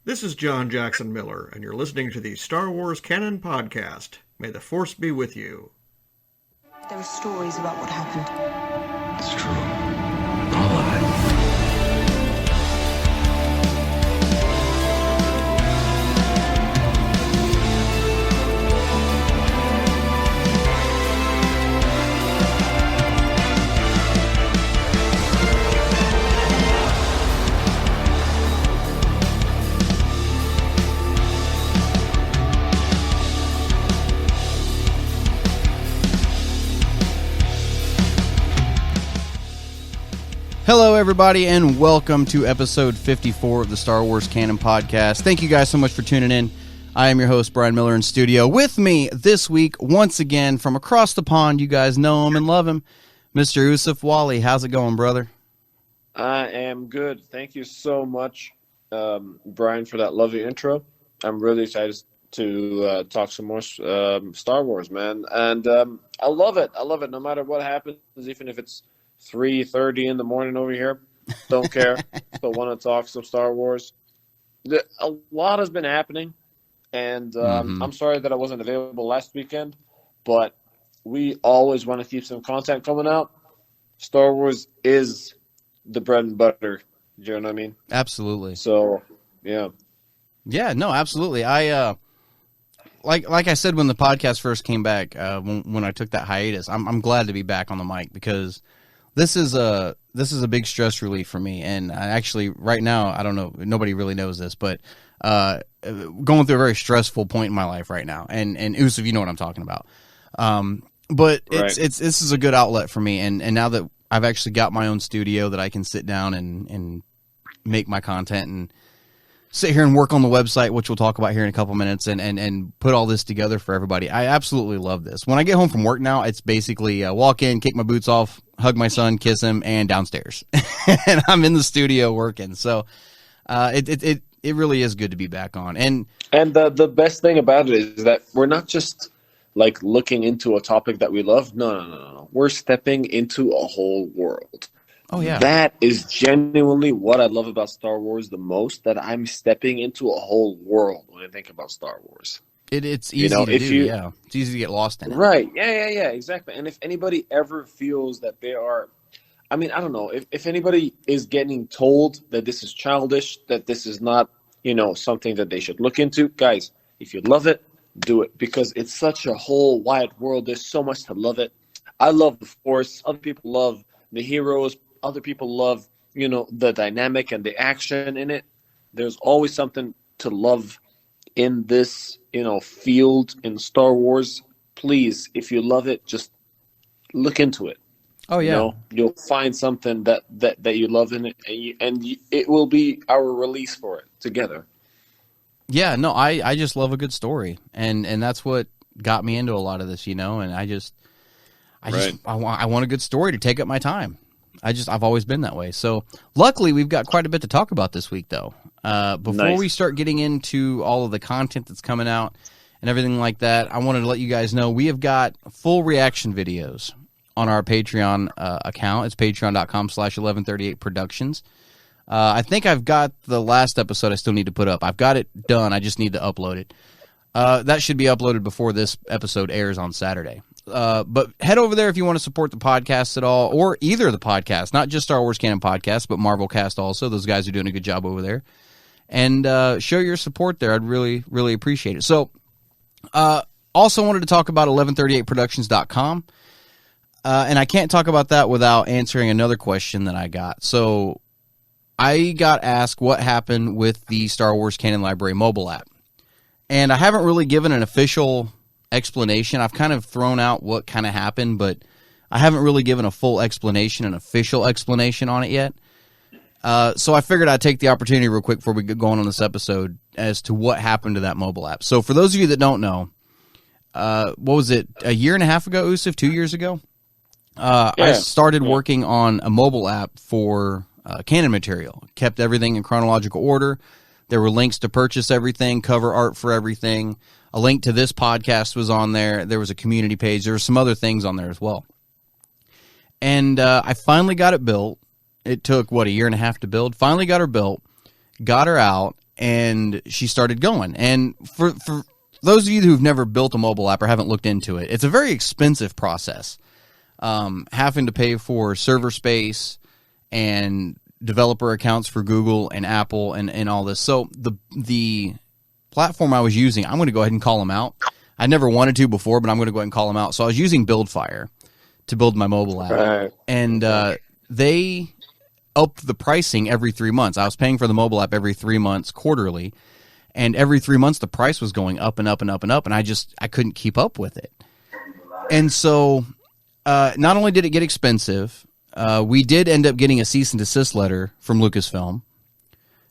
This is John Jackson Miller, and you're listening to the Star Wars Canon Podcast. May the Force be with you. There are stories about what happened. It's true. All of it. Hello, everybody, and welcome to episode 54 of the Star Wars Canon Podcast. Thank you guys so much for tuning in. I am your host, Brian Miller, in studio. With me this week, once again, from across the pond, you guys know him and love him, Mr. Usef Waly. How's it going, brother? I am good. Thank you so much, Brian, for that lovely intro. I'm really excited to talk some more Star Wars, man. And I love it. I love it. No matter what happens, even if it's 3:30 in the morning over here. Don't care. Still want to talk some Star Wars. A lot has been happening, and I'm sorry that I wasn't available last weekend, but we always want to keep some content coming out. Star Wars is the bread and butter. Do you know what I mean? Absolutely. So, yeah. Yeah, no, absolutely. I like I said when the podcast first came back, when I took that hiatus, I'm glad to be back on the mic because This is a big stress relief for me, and I actually right now I don't know, nobody really knows this, but going through a very stressful point in my life right now, and Usef, you know what I'm talking about. But this is a good outlet for me, and now that I've actually got my own studio that I can sit down and make my content and sit here and work on the website, which we'll talk about here in a couple minutes, and put all this together for everybody. I absolutely love this. When I get home from work now, it's basically walk in, kick my boots off, hug my son, kiss him, and downstairs. And I'm in the studio working. So it really is good to be back on. And the best thing about it is that we're not just like looking into a topic that we love. No. We're stepping into a whole world. Oh, yeah. That is genuinely what I love about Star Wars the most, that I'm stepping into a whole world when I think about Star Wars. It's easy to do, yeah. It's easy to get lost in it. Right, yeah, exactly. And if anybody ever feels that they are, I mean, I don't know, if anybody is getting told that this is childish, that this is not, something that they should look into, guys, if you love it, do it. Because it's such a whole wide world. There's so much to love it. I love the Force. Other people love the heroes. Other people love, the dynamic and the action in it. There's always something to love in this, field in Star Wars. Please, if you love it, just look into it. Oh, yeah. You'll find something that you love in it, and it will be our release for it together. Yeah, no, I just love a good story, and that's what got me into a lot of this, and I want a good story to take up my time. I've always been that way. So luckily we've got quite a bit to talk about this week though. Before we start getting into all of the content that's coming out and everything like that, I wanted to let you guys know we have got full reaction videos on our Patreon account. It's patreon.com/1138productions. I think I've got the last episode I still need to put up. I've got it done. I just need to upload it. That should be uploaded before this episode airs on Saturday. But head over there if you want to support the podcast at all, or either of the podcasts, not just Star Wars Canon Podcast, but Marvel Cast also. Those guys are doing a good job over there. And show your support there. I'd really, really appreciate it. So, also wanted to talk about 1138productions.com. And I can't talk about that without answering another question that I got. So, I got asked what happened with the Star Wars Canon Library mobile app. And I haven't really given an official explanation. I've kind of thrown out what kind of happened, but I haven't really given a full explanation, an official explanation on it yet. So I figured I'd take the opportunity real quick before we get going on this episode as to what happened to that mobile app. So for those of you that don't know, what was it, a year and a half ago, Usef, 2 years ago? I started working on a mobile app for canon material. Kept everything in chronological order. There were links to purchase everything, cover art for everything. A link to this podcast was on there. There was a community page. There were some other things on there as well. And I finally got it built. It took, a year and a half to build? Finally got her built, got her out, and she started going. And for those of you who've never built a mobile app or haven't looked into it, it's a very expensive process. Having to pay for server space and developer accounts for Google and Apple and all this. So the platform I was using, I'm going to go ahead and call them out. I never wanted to before, but I'm going to go ahead and call them out. So I was using BuildFire to build my mobile app. Right. And they upped the pricing every 3 months. I was paying for the mobile app every 3 months quarterly. And every 3 months, the price was going up and up and up and up. And I couldn't keep up with it. And so not only did it get expensive, we did end up getting a cease and desist letter from Lucasfilm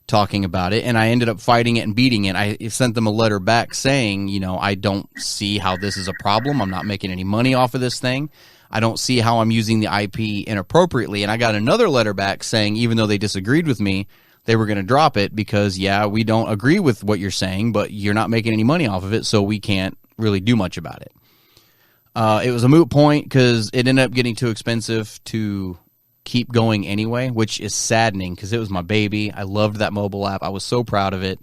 talking about it, and I ended up fighting it and beating it. I sent them a letter back saying, I don't see how this is a problem. I'm not making any money off of this thing. I don't see how I'm using the IP inappropriately. And I got another letter back saying, even though they disagreed with me, they were going to drop it because, we don't agree with what you're saying, but you're not making any money off of it, so we can't really do much about it. It was a moot point because it ended up getting too expensive to keep going anyway, which is saddening because it was my baby. I loved that mobile app. I was so proud of it.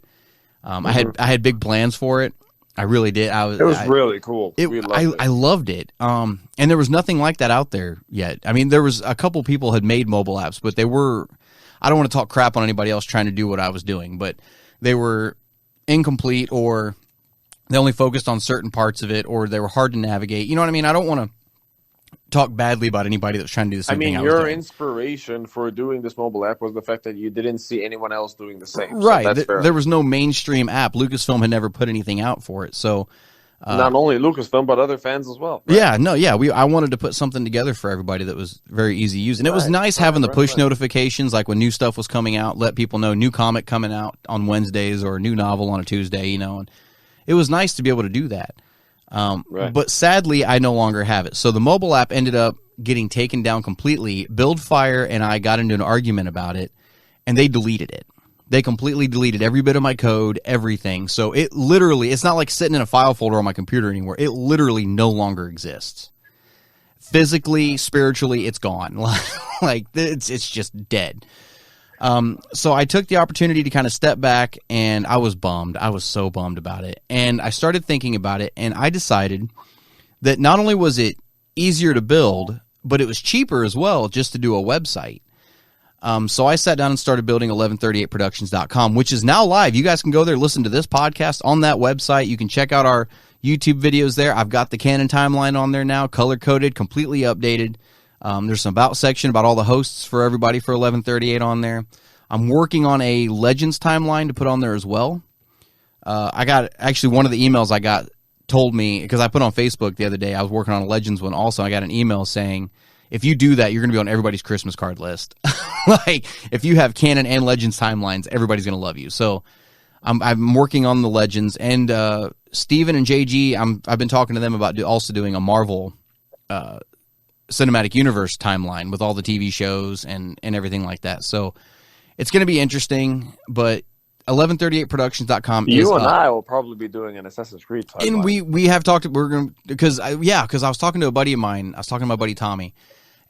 I had big plans for it. I really did. It was really cool. I loved it. And there was nothing like that out there yet. I mean, there was a couple people had made mobile apps, but they were. I don't want to talk crap on anybody else trying to do what I was doing, but they were incomplete, or they only focused on certain parts of it, or they were hard to navigate. You know what I mean? I don't want to talk badly about anybody that was trying to do the same thing I was doing. Your inspiration for doing this mobile app was the fact that you didn't see anyone else doing the same. Right. So there was no mainstream app. Lucasfilm had never put anything out for it. So not only Lucasfilm, but other fans as well. Right? I wanted to put something together for everybody that was very easy to use. And it was nice having the push notifications, like when new stuff was coming out, let people know new comic coming out on Wednesdays or a new novel on a Tuesday, and it was nice to be able to do that. But sadly, I no longer have it. So the mobile app ended up getting taken down completely. BuildFire and I got into an argument about it, and they deleted it. They completely deleted every bit of my code, everything. So it's not like sitting in a file folder on my computer anymore. It literally no longer exists. Physically, spiritually, it's gone. Like it's just dead. So I took the opportunity to kind of step back, and I was bummed. I was so bummed about it. And I started thinking about it, and I decided that not only was it easier to build, but it was cheaper as well just to do a website. So I sat down and started building 1138productions.com, which is now live. You guys can go there, listen to this podcast on that website. You can check out our YouTube videos there. I've got the canon timeline on there now, color-coded, completely updated. There's an about section about all the hosts for everybody for 1138 on there. I'm working on a Legends timeline to put on there as well. I got actually one of the emails I got told me, because I put on Facebook the other day, I was working on a Legends one also. I got an email saying, if you do that, you're going to be on everybody's Christmas card list. Like, if you have canon and Legends timelines, everybody's going to love you. So I'm working on the Legends. And Steven and JG, I've been talking to them about also doing a Marvel cinematic universe timeline with all the TV shows and everything like that. So it's going to be interesting, but 1138productions.com is You and I will probably be doing an Assassin's Creed timeline. And we have talked, we're going to, because I was talking to a buddy of mine, I was talking to my buddy Tommy,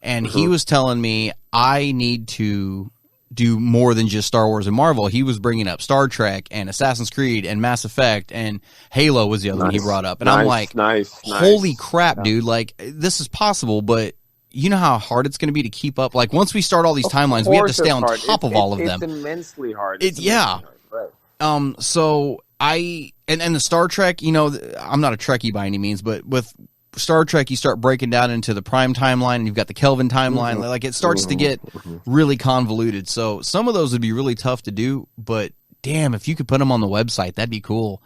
and he was telling me I need to do more than just Star Wars and Marvel. He was bringing up Star Trek and Assassin's Creed and Mass Effect, and Halo was the other one he brought up. And I'm like, holy crap, dude, like, this is possible, but you know how hard it's going to be to keep up? Like, once we start all these timelines, we have to stay on top of all of them. It's immensely hard. So and the Star Trek, I'm not a Trekkie by any means, but with Star Trek, you start breaking down into the Prime timeline, and you've got the Kelvin timeline. Like, it starts to get really convoluted. So some of those would be really tough to do, but damn, if you could put them on the website, that'd be cool.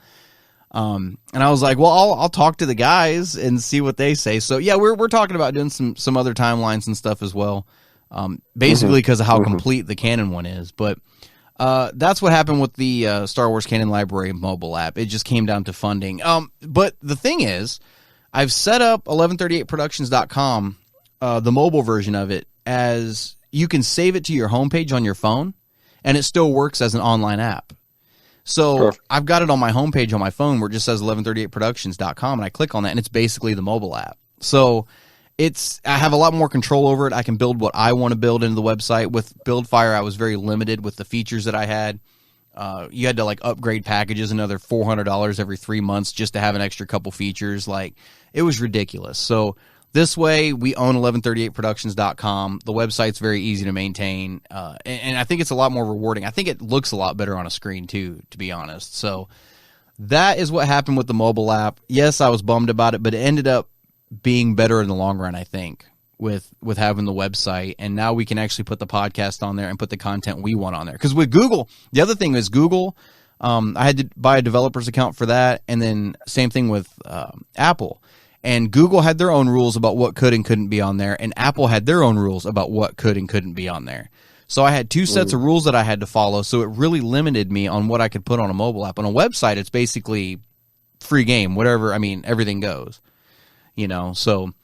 And I was like, well, I'll talk to the guys and see what they say. So yeah, we're talking about doing some other timelines and stuff as well. Basically because of how complete the canon one is. But that's what happened with the Star Wars Canon Library mobile app. It just came down to funding. But the thing is, I've set up 1138productions.com, the mobile version of it, as you can save it to your homepage on your phone, and it still works as an online app. So I've got it on my homepage on my phone where it just says 1138productions.com, and I click on that, and it's basically the mobile app. So I have a lot more control over it. I can build what I want to build into the website. With BuildFire, I was very limited with the features that I had. You had to like upgrade packages another $400 every 3 months just to have an extra couple features. Like, it was ridiculous. So this way, we own 1138productions.com. The website's very easy to maintain, and I think it's a lot more rewarding. I think it looks a lot better on a screen too, to be honest. So that is what happened with the mobile app. Yes, I was bummed about it, but it ended up being better in the long run, I think, with having the website. And now we can actually put the podcast on there and put the content we want on there. Because with Google, the other thing is Google, I had to buy a developer's account for that, and then same thing with Apple. And Google had their own rules about what could and couldn't be on there, and Apple had their own rules about what could and couldn't be on there. So I had two sets of rules that I had to follow, so it really limited me on what I could put on a mobile app. On a website, it's basically free game, whatever. I mean, everything goes, so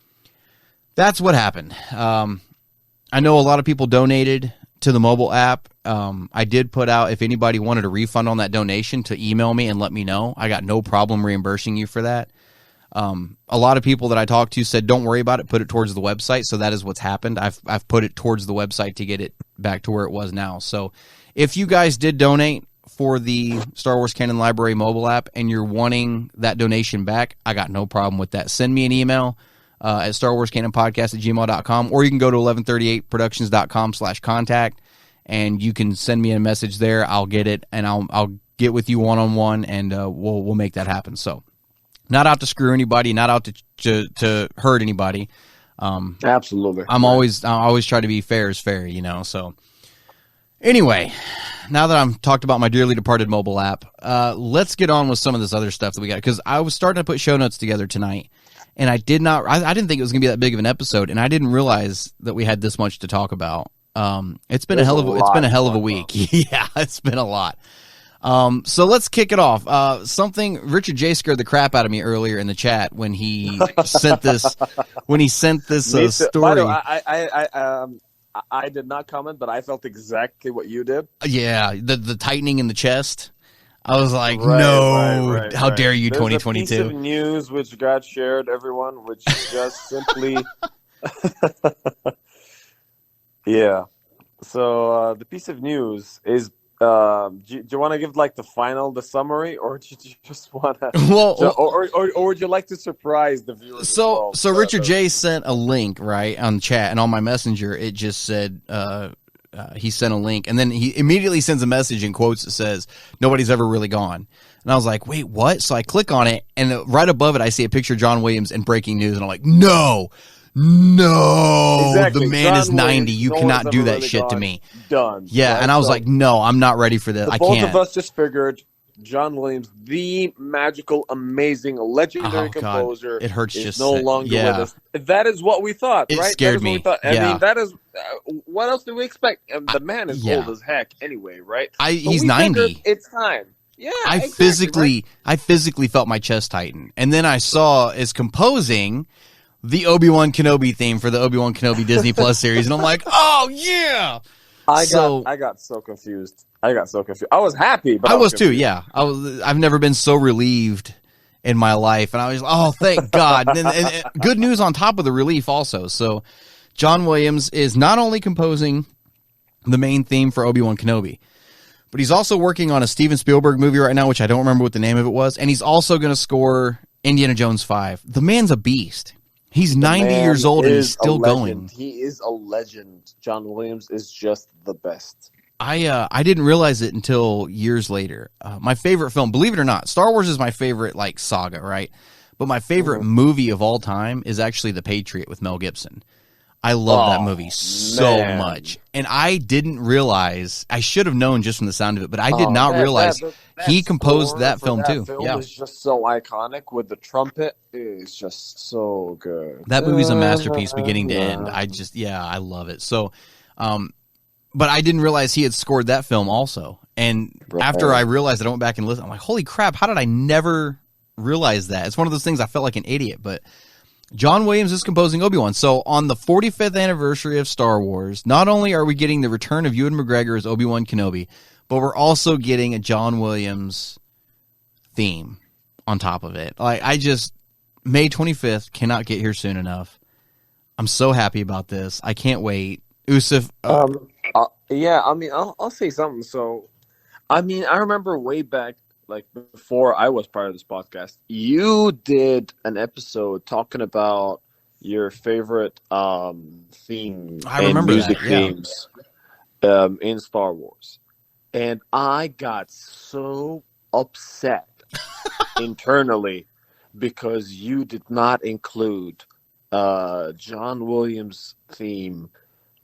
that's what happened. I know a lot of people donated to the mobile app. I did put out, if anybody wanted a refund on that donation, to email me and let me know. I got no problem reimbursing you for that. A lot of people that I talked to said, don't worry about it, put it towards the website. So that is what's happened. I've put it towards the website to get it back to where it was now. So if you guys did donate for the Star Wars Canon Library mobile app and you're wanting that donation back, I got no problem with that. Send me an email at starwarscanonpodcast@gmail.com, or you can go to 1138productions.com/contact and you can send me a message there. I'll get it, and I'll get with you one-on-one, and we'll make that happen. So, not out to screw anybody, not out to hurt anybody. Absolutely. I always try to be fair is fair, So, anyway, now that I've talked about my dearly departed mobile app, let's get on with some of this other stuff that we got. Because I was starting to put show notes together tonight, and I didn't think it was going to be that big of an episode, and I didn't realize that we had this much to talk about. It's been a hell of a week. Yeah, it's been a lot. So let's kick it off. Something Richard J scared the crap out of me earlier in the chat when he sent this story. By the way, I did not comment, but I felt exactly what you did. Yeah, the tightening in the chest. I was like, no, how dare you, There's 2022. a piece of news which got shared, everyone, which just simply... Yeah. So the piece of news is... do you want to give the summary, or do you just want to? Well, or would you like to surprise the viewers? So Richard J sent a link right on chat, and on my messenger it just said he sent a link, and then he immediately sends a message in quotes that says nobody's ever really gone. And I was like, wait, what? So I click on it, and right above it I see a picture of John Williams in breaking news, and I'm like, no. Exactly. The man John is 90. You cannot do that really shit to me. Done. Yeah, right? And I was like, no, I'm not ready for this. I can't. Both of us just figured John Williams, the magical, amazing, legendary composer, it hurts is just no longer with us. That is what we thought, right? It scared me. I mean, that is what else do we expect? The man is old as heck anyway, right? He's 90. It's time. Yeah, I physically felt my chest tighten, and then I saw is composing the Obi-Wan Kenobi theme for the Obi-Wan Kenobi Disney Plus series, and I'm like, oh yeah! I got so confused. I was happy, but I was too. Yeah, I've never been so relieved in my life, and I was, oh, thank God! and good news on top of the relief, also. So, John Williams is not only composing the main theme for Obi-Wan Kenobi, but he's also working on a Steven Spielberg movie right now, which I don't remember what the name of it was, and he's also going to score Indiana Jones 5. The man's a beast. He's 90 years old and he's still going. He is a legend. John Williams is just the best. I didn't realize it until years later. My favorite film, believe it or not, Star Wars is my favorite saga, right? But my favorite movie of all time is actually The Patriot with Mel Gibson. I love that movie so much. And I didn't realize, I should have known just from the sound of it, but I did not realize he composed that film too. Film is just so iconic with the trumpet. It's just so good. That movie's a masterpiece beginning to end. I love it. So, but I didn't realize he had scored that film also. And after I realized it, I went back and listened. I'm like, holy crap, how did I never realize that? It's one of those things I felt like an idiot, but John Williams is composing Obi-Wan. So on the 45th anniversary of Star Wars, not only are we getting the return of Ewan McGregor as Obi-Wan Kenobi, but we're also getting a John Williams theme on top of it. May 25th cannot get here soon enough. I'm so happy about this. I can't wait. Usef. Yeah, I mean, I'll say something. So I mean, I remember way back, like before I was part of this podcast, you did an episode talking about your favorite theme I and remember music that, yeah. themes in Star Wars. And I got so upset internally because you did not include John Williams' theme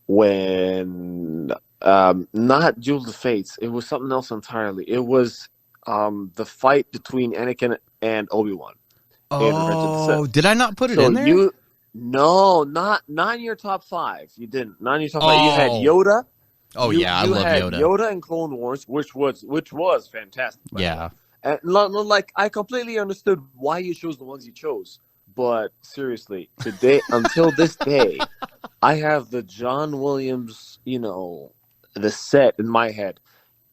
when not Duel of the Fates. It was something else entirely. It was the fight between Anakin and Obi-Wan. in Revenge of the Oh, Sith. did I not put it So in there? no, not in your top 5. You didn't. Not in your top 5. You had Oh. Yoda. Oh, you, yeah, I you love had Yoda. Yoda in Clone Wars, which was fantastic. by the way. Yeah. And like I completely understood why you chose the ones you chose, but seriously, today until this day, I have the John Williams, the set in my head.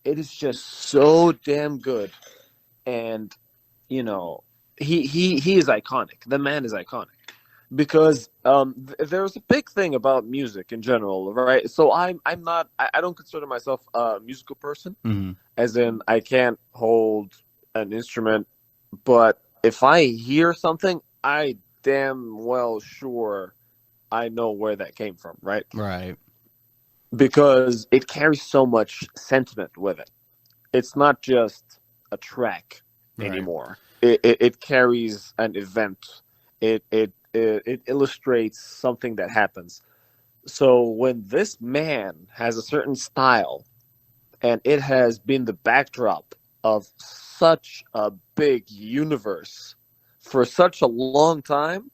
It is just so damn good, and he is iconic. The man is iconic because there's a big thing about music in general, right? So I don't consider myself a musical person, as in I can't hold an instrument, but if I hear something, I damn well sure I know where that came from, right? Right. Because it carries so much sentiment with it. It's not just a track anymore. It carries an event. It illustrates something that happens. So when this man has a certain style, and it has been the backdrop of such a big universe for such a long time,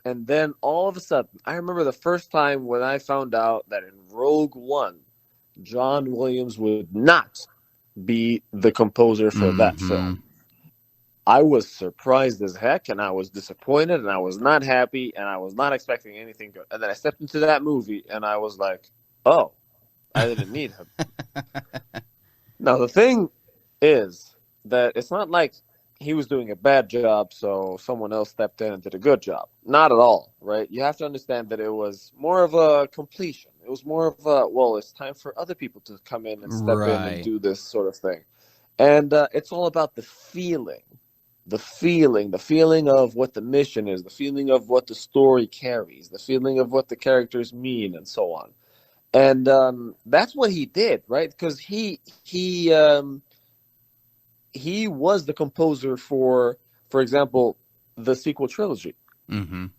and then all of a sudden, I remember the first time when I found out that in Rogue One, John Williams would not be the composer for that film. I was surprised as heck, and I was disappointed, and I was not happy, and I was not expecting anything good. And then I stepped into that movie, and I was like, oh, I didn't need him. Now, the thing is that it's not like he was doing a bad job, so someone else stepped in and did a good job. Not at all, right? You have to understand that it was more of a completion. It was more of a, well, it's time for other people to come in and step in and do this sort of thing. And it's all about the feeling of what the mission is, the feeling of what the story carries, the feeling of what the characters mean, and so on. And that's what he did, right? Because he was the composer for example, the sequel trilogy. When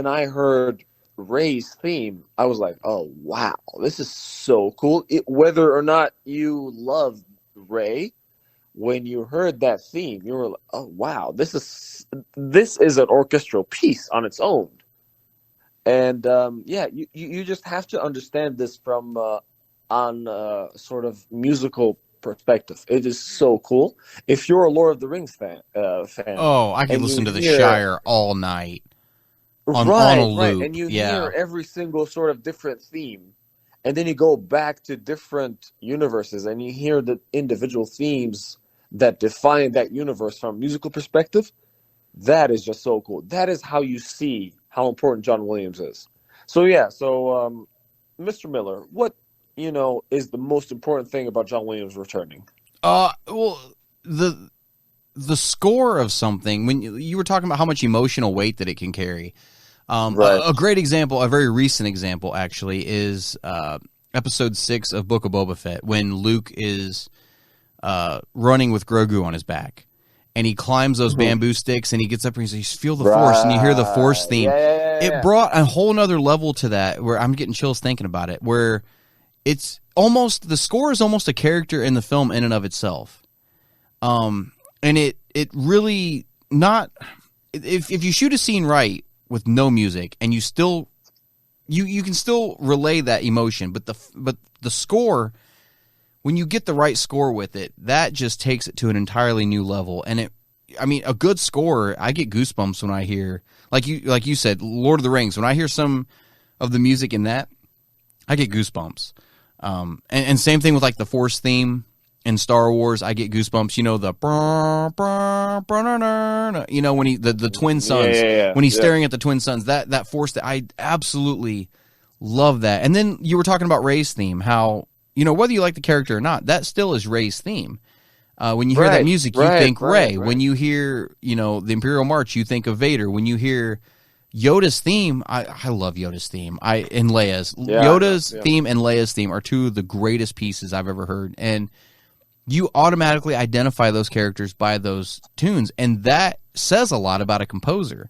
I heard Rey's theme, I was like, oh, wow, this is so cool. Whether or not you love Rey, when you heard that theme, you were like, oh, wow, this is an orchestral piece on its own. And you just have to understand this from on sort of musical perspective. It is so cool. If you're a Lord of the Rings fan, oh, I could listen to The Shire all night on a loop. And you hear every single sort of different theme, and then you go back to different universes, and you hear the individual themes that define that universe from a musical perspective. That is just so cool. That is how you see how important John Williams is. So Mr. Miller, what is the most important thing about John Williams returning? Well, the score of something, when you were talking about how much emotional weight that it can carry. A great example, a very recent example actually, is episode 6 of Book of Boba Fett, when Luke is running with Grogu on his back. And he climbs those bamboo sticks, and he gets up and he says, feel the Force, and you hear the Force theme. It brought a whole nother level to that, where I'm getting chills thinking about it, where it's almost, the score is almost a character in the film in and of itself. And it really not, if you shoot a scene right with no music, and you still, you can still relay that emotion, but the score, when you get the right score with it, that just takes it to an entirely new level. And a good score, I get goosebumps when I hear, like you said, Lord of the Rings. When I hear some of the music in that, I get goosebumps. And same thing with like the Force theme in Star Wars, I get goosebumps. When the twin suns, when he's staring at the twin suns, that Force, that I absolutely love that. And then you were talking about Rey's theme, how whether you like the character or not, that still is Rey's theme. When you hear that music, you think Rey. Right. When you hear, the Imperial March, you think of Vader. When you hear Yoda's theme, I love Yoda's theme. And Leia's. Yoda's theme and Leia's theme are two of the greatest pieces I've ever heard. And you automatically identify those characters by those tunes, and that says a lot about a composer.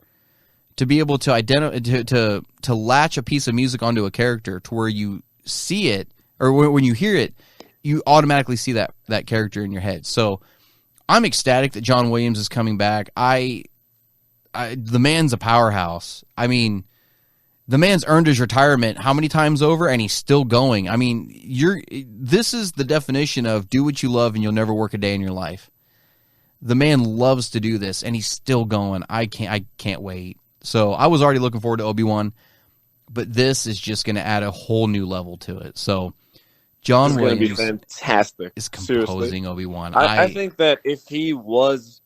To be able to to latch a piece of music onto a character to where you see it, or when you hear it, you automatically see that character in your head. So I'm ecstatic that John Williams is coming back. The man's a powerhouse. I mean, the man's earned his retirement how many times over, and he's still going. I mean, this is the definition of do what you love and you'll never work a day in your life. The man loves to do this, and he's still going. I can't wait. So I was already looking forward to Obi-Wan, but this is just going to add a whole new level to it. So John Williams fantastic. Is composing Obi-Wan. I think that if he was,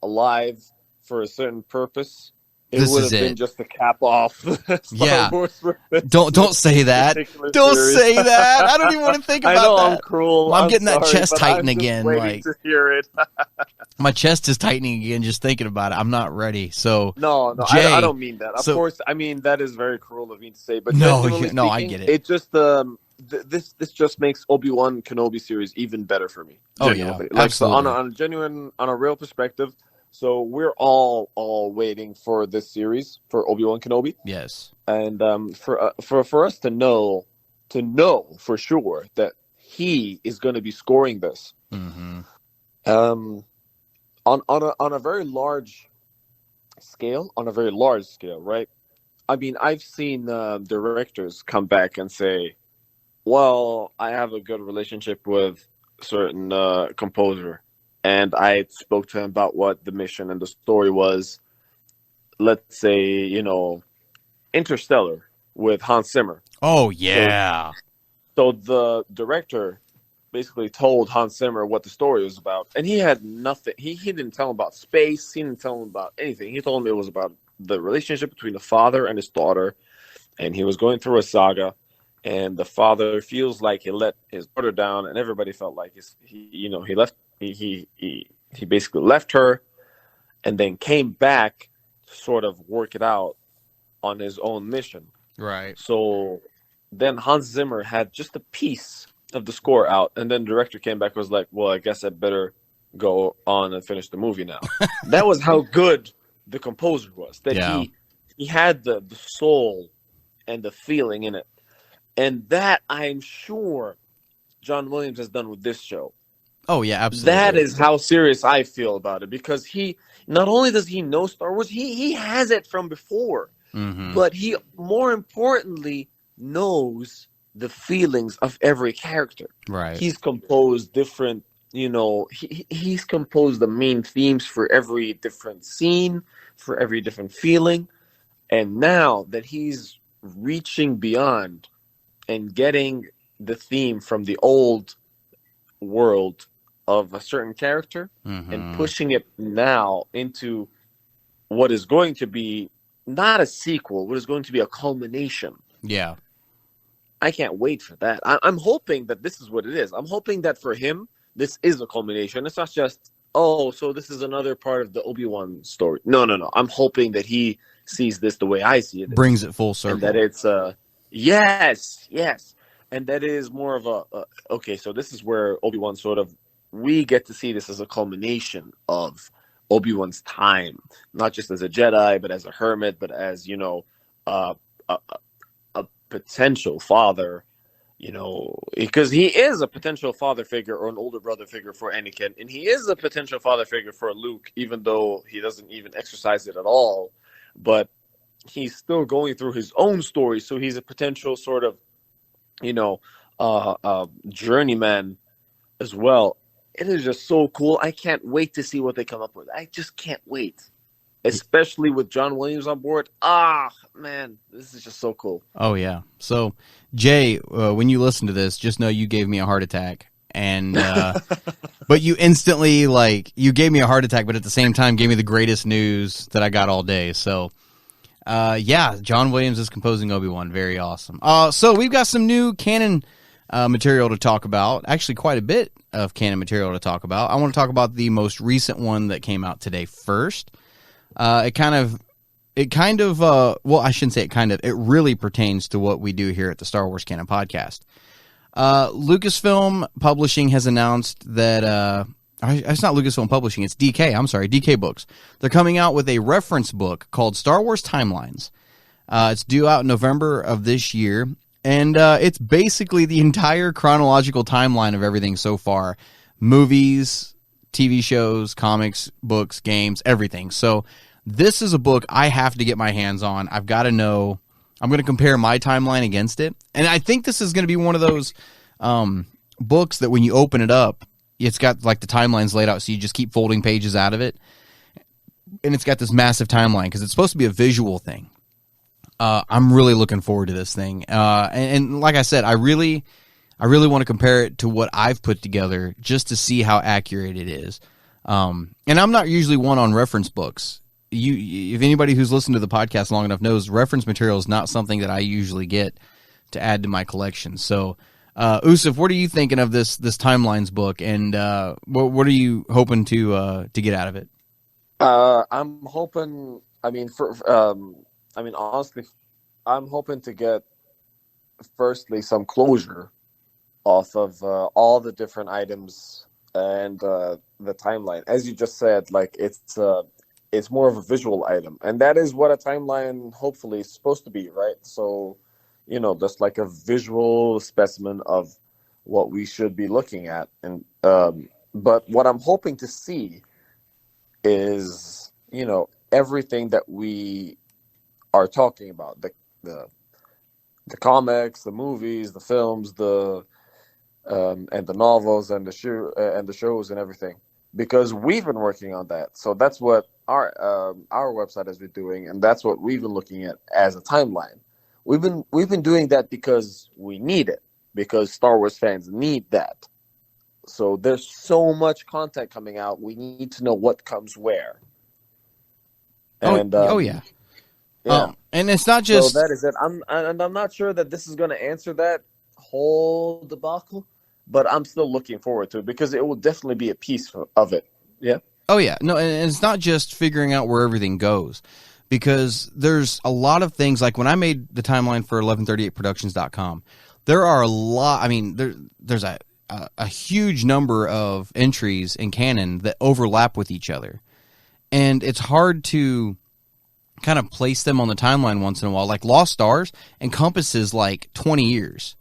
alive for a certain purpose, it would have been just to cap off Star Wars. Don't say that. Don't say that. I don't even want to think about that. I know I'm cruel. I'm getting that chest tighten I'm again. Waiting to hear it. My chest is tightening again just thinking about it. I'm not ready. So no, Jay, I don't mean that. Of course, I mean that is very cruel of me to say. But no, speaking, I get it. It just this just makes Obi-Wan Kenobi series even better for me. Genuinely. Oh yeah, absolutely. On a real perspective. So we're all waiting for this series for Obi-Wan Kenobi. Yes. And for us to know for sure that he is going to be scoring this. Mm-hmm. On a very large scale, right? I mean, I've seen directors come back and say, "Well, I have a good relationship with a certain composer." And I spoke to him about what the mission and the story was. Let's say, Interstellar with Hans Zimmer. Oh, yeah. So the director basically told Hans Zimmer what the story was about. And he had nothing. He didn't tell him about space. He didn't tell him about anything. He told him it was about the relationship between the father and his daughter. And he was going through a saga. And the father feels like he let his daughter down. And everybody felt like he left. He basically left her and then came back to sort of work it out on his own mission. Right. So then Hans Zimmer had just a piece of the score out, and then the director came back and was like, well, I guess I better go on and finish the movie now. That was how good the composer was. That he had the soul and the feeling in it. And that I'm sure John Williams has done with this show. Oh, yeah, absolutely. That is how serious I feel about it, because he not only does he know Star Wars, he has it from before, but he more importantly knows the feelings of every character. Right. He's composed different, he's composed the main themes for every different scene, for every different feeling. And now that he's reaching beyond and getting the theme from the old world of a certain character and pushing it now into what is going to be not a sequel, what is going to be a culmination. Yeah. I can't wait for that. I'm hoping that this is what it is. I'm hoping that for him, this is a culmination. It's not just, so this is another part of the Obi-Wan story. No. I'm hoping that he sees this the way I see it. Brings it full circle. And that it's, yes. And that is more of okay, so this is where Obi-Wan we get to see this as a culmination of Obi-Wan's time, not just as a Jedi, but as a hermit, but as, a potential father, because he is a potential father figure or an older brother figure for Anakin, and he is a potential father figure for Luke, even though he doesn't even exercise it at all, but he's still going through his own story, so he's a potential sort of, journeyman as well. It is just so cool. I can't wait to see what they come up with. I just can't wait. Especially with John Williams on board. Man, this is just so cool. Oh, yeah. So, Jay, when you listen to this, just know you gave me a heart attack. And, but you instantly, you gave me a heart attack, but at the same time gave me the greatest news that I got all day. So, John Williams is composing Obi-Wan. Very awesome. So we've got some new canon material to talk about. Actually, quite a bit of canon material to talk about. I want to talk about the most recent one that came out today first. It really pertains to what we do here at the Star Wars Canon Podcast. Lucasfilm Publishing has announced that, it's not Lucasfilm Publishing, it's DK Books. They're coming out with a reference book called Star Wars Timelines. It's due out in November of this year, and it's basically the entire chronological timeline of everything so far. Movies, TV shows, comics, books, games, everything. So this is a book I have to get my hands on. I've got to know. I'm going to compare my timeline against it. And I think this is going to be one of those books that when you open it up, it's got like the timelines laid out, so you just keep folding pages out of it. And it's got this massive timeline because it's supposed to be a visual thing. I'm really looking forward to this thing. And like I said, I really want to compare it to what I've put together just to see how accurate it is. And I'm not usually one on reference books. If anybody who's listened to the podcast long enough knows, reference material is not something that I usually get to add to my collection. So, Usef, what are you thinking of this Timelines book, and what are you hoping to get out of it? I'm hoping. Honestly, I'm hoping to get firstly some closure off of all the different items and the timeline. As you just said, like it's more of a visual item, and that is what a timeline hopefully is supposed to be, right? So, just like a visual specimen of what we should be looking at. And but what I'm hoping to see is, everything that we are talking about, the comics, the movies, the films, and the novels and the shows and everything, because we've been working on that. So that's what our website has been doing, and that's what we've been looking at as a timeline. We've been doing that because we need it, because Star Wars fans need that. So there's so much content coming out. We need to know what comes where. And yeah. And it's not just. So that is it. I'm not sure that this is going to answer that whole debacle, but I'm still looking forward to it because it will definitely be a piece of it. Yeah. Oh yeah. No, and it's not just figuring out where everything goes, because there's a lot of things. Like when I made the timeline for 1138productions.com, there are a lot. I mean, there's a huge number of entries in canon that overlap with each other, and it's hard to kind of place them on the timeline once in a while. Like Lost Stars encompasses like 20 years.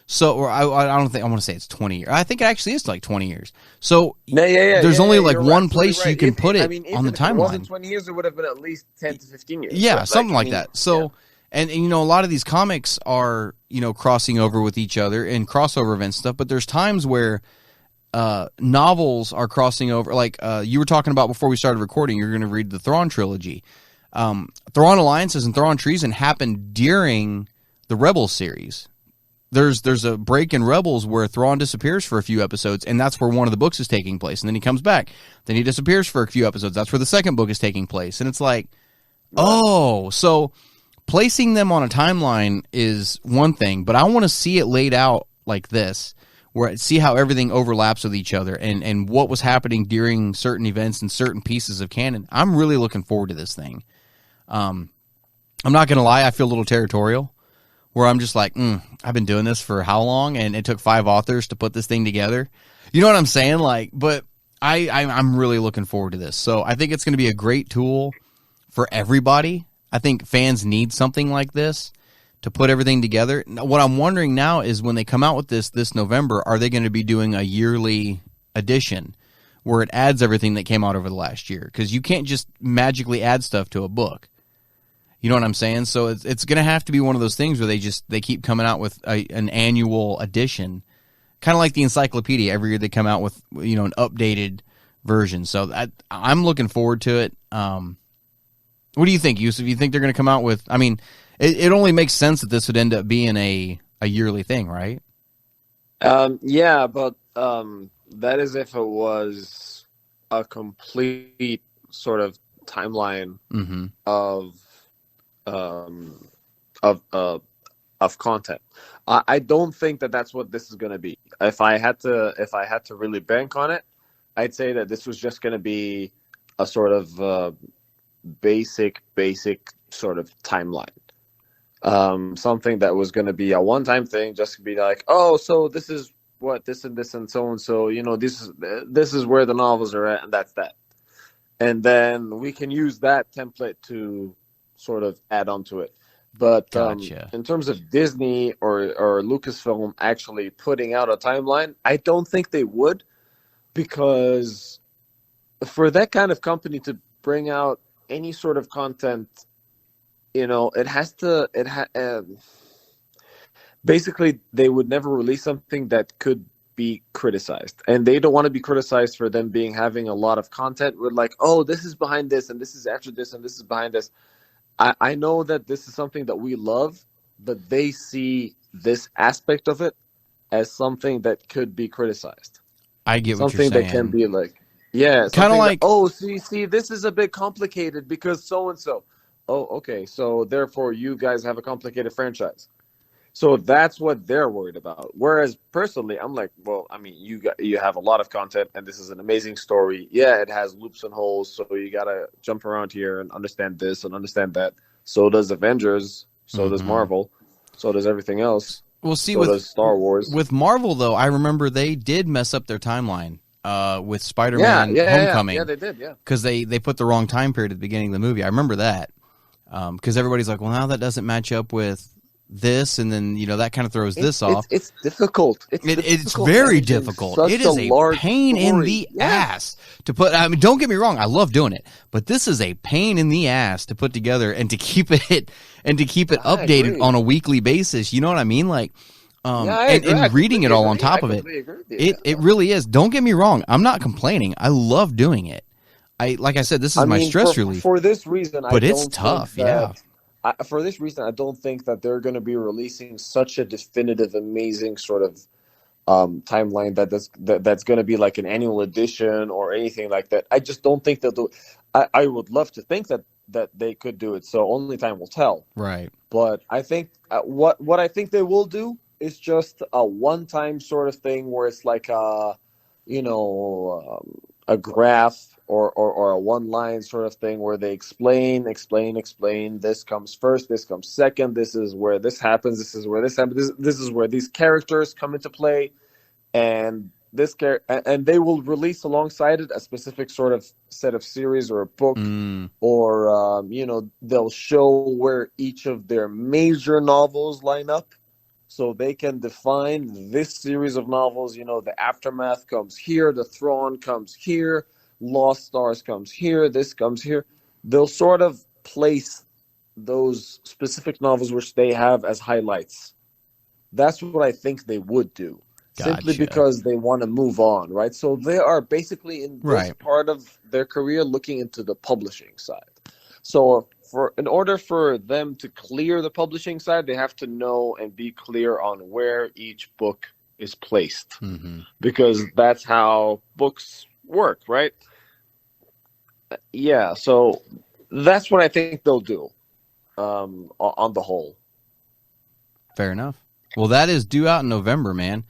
So, or I don't think I want to say it's 20 years. I think it actually is like 20 years. So there's only like one place you can put it on the timeline. If it wasn't 20 years, it would have been at least 10 to 15 years. Yeah, something like that. So, and a lot of these comics are, crossing over with each other and crossover event stuff, but there's times where novels are crossing over. Like you were talking about before we started recording, you're going to read the Thrawn trilogy. Thrawn Alliances and Thrawn Treason happened during the Rebels series. There's a break in Rebels where Thrawn disappears for a few episodes, and that's where one of the books is taking place. And then he comes back. Then he disappears for a few episodes. That's where the second book is taking place. And it's like, so placing them on a timeline is one thing, but I want to see it laid out like this, where I see how everything overlaps with each other and what was happening during certain events and certain pieces of canon. I'm really looking forward to this thing. I'm not going to lie, I feel a little territorial, where I'm just like, I've been doing this for how long? And it took 5 authors to put this thing together. You know what I'm saying? Like, but I'm really looking forward to this. So I think it's going to be a great tool for everybody. I think fans need something like this to put everything together. What I'm wondering now is when they come out with this November, are they going to be doing a yearly edition where it adds everything that came out over the last year? Because you can't just magically add stuff to a book. You know what I'm saying? So it's going to have to be one of those things where they keep coming out with an annual edition, kind of like the encyclopedia. Every year they come out with an updated version. So I'm looking forward to it. What do you think, Usef? You think they're going to come out with? I mean, it only makes sense that this would end up being a yearly thing, right? Yeah, but that is if it was a complete sort of timeline of of content. I don't think that that's what this is going to be. If I had to really bank on it, I'd say that this was just going to be a sort of basic sort of timeline. Something that was going to be a one-time thing, just to be like, oh, so this is what this and this and so and so. This is where the novels are at, and that's that. And then we can use that template to sort of add on to it. But Gotcha. In terms of Disney or Lucasfilm actually putting out a timeline, I don't think they would, because for that kind of company to bring out any sort of content, it has to. Basically, they would never release something that could be criticized, and they don't want to be criticized for them having a lot of content with like, oh, this is behind this, and this is after this, and this is behind this. I know that this is something that we love, but they see this aspect of it as something that could be criticized. I get what Something you're saying. that can be like, yeah, Kind of like, oh, see, this is a bit complicated because so and so. Oh, okay, so therefore you guys have a complicated franchise. So that's what they're worried about. Whereas personally, I'm like, well, I mean, you have a lot of content, and this is an amazing story. Yeah, it has loops and holes, so you gotta jump around here and understand this and understand that. So does Avengers. So does Marvel. So does everything else. We'll see. So does Star Wars. With Marvel, though, I remember they did mess up their timeline with Spider-Man Homecoming. Yeah, they did. Yeah, because they put the wrong time period at the beginning of the movie. I remember that because everybody's like, well, now that doesn't match up with this, and then that kind of throws this off. It's difficult. It's very difficult. It is a pain in the ass to put. I mean, don't get me wrong, I love doing it, but this is a pain in the ass to put together and to keep it updated on a weekly basis. You know what I mean? Like, and reading it all on top of it. It really is. Don't get me wrong, I'm not complaining. I love doing it. Like I said, this is my stress relief for this reason. But it's tough. For this reason, I don't think that they're going to be releasing such a definitive, amazing sort of timeline that's going to be like an annual edition or anything like that. I just don't think they'll do it. I would love to think that they could do it, so only time will tell. Right. But I think what I think they will do is just a one-time sort of thing where it's like a graph or a one-line sort of thing where they explain. This comes first, this comes second. This is where this happens. This is where this happens. This is where these characters come into play, and and they will release alongside it a specific sort of set of series or a book, or they'll show where each of their major novels line up, so they can define this series of novels. The Aftermath comes here, the Thrawn comes here, Lost Stars comes here, this comes here. They'll sort of place those specific novels which they have as highlights. That's what I think they would do. Gotcha. Simply because they want to move on, right? So they are basically in this part of their career looking into the publishing side. So in order for them to clear the publishing side, they have to know and be clear on where each book is placed. Because that's how books work, right? Yeah, so that's what I think they'll do on the whole. Fair enough. Well, that is due out in November, man.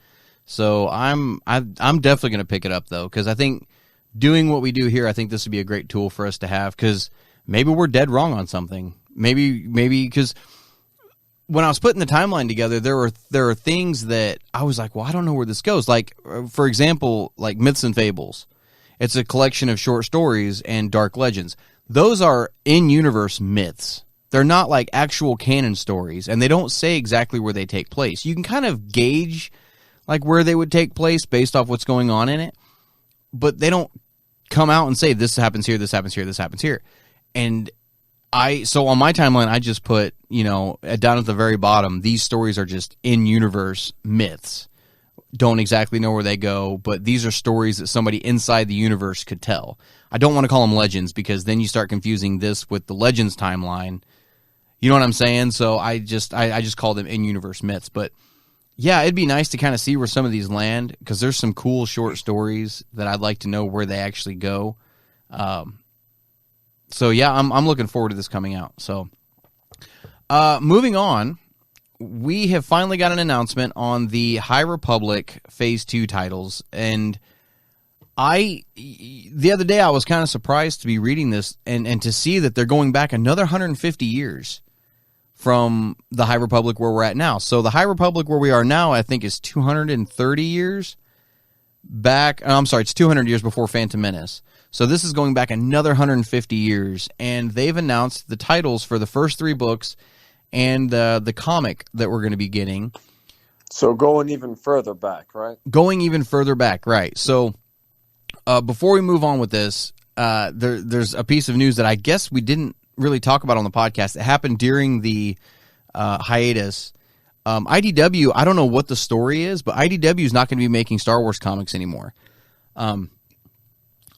So I'm definitely going to pick it up, though, because I think doing what we do here, I think this would be a great tool for us to have, because maybe we're dead wrong on something. Maybe because when I was putting the timeline together, there are things that I was like, well, I don't know where this goes. Like, for example, like Myths and Fables. It's a collection of short stories and dark legends. Those are in-universe myths. They're not like actual canon stories, and they don't say exactly where they take place. You can kind of gauge like where they would take place based off what's going on in it, but they don't come out and say this happens here, this happens here, this happens here. And so on my timeline, I just put, down at the very bottom, these stories are just in-universe myths. Don't exactly know where they go, but these are stories that somebody inside the universe could tell. I don't want to call them legends, because then you start confusing this with the Legends timeline. You know what I'm saying? So I just call them in-universe myths. But yeah, it'd be nice to kind of see where some of these land, because there's some cool short stories that I'd like to know where they actually go. So yeah, I'm looking forward to this coming out. So moving on, we have finally got an announcement on the High Republic Phase 2 titles, and the other day I was kind of surprised to be reading this and to see that they're going back another 150 years from the High Republic where we're at now. So the High Republic where we are now, I think, is 230 years back. I'm sorry, it's 200 years before Phantom Menace. So this is going back another 150 years, and they've announced the titles for the first 3 books and the comic that we're going to be getting. So going even further back, right? Going even further back, right. So before we move on with this, there's a piece of news that I guess we didn't really talk about on the podcast. It happened during the hiatus. IDW, I don't know what the story is, but IDW is not going to be making Star Wars comics anymore. I'm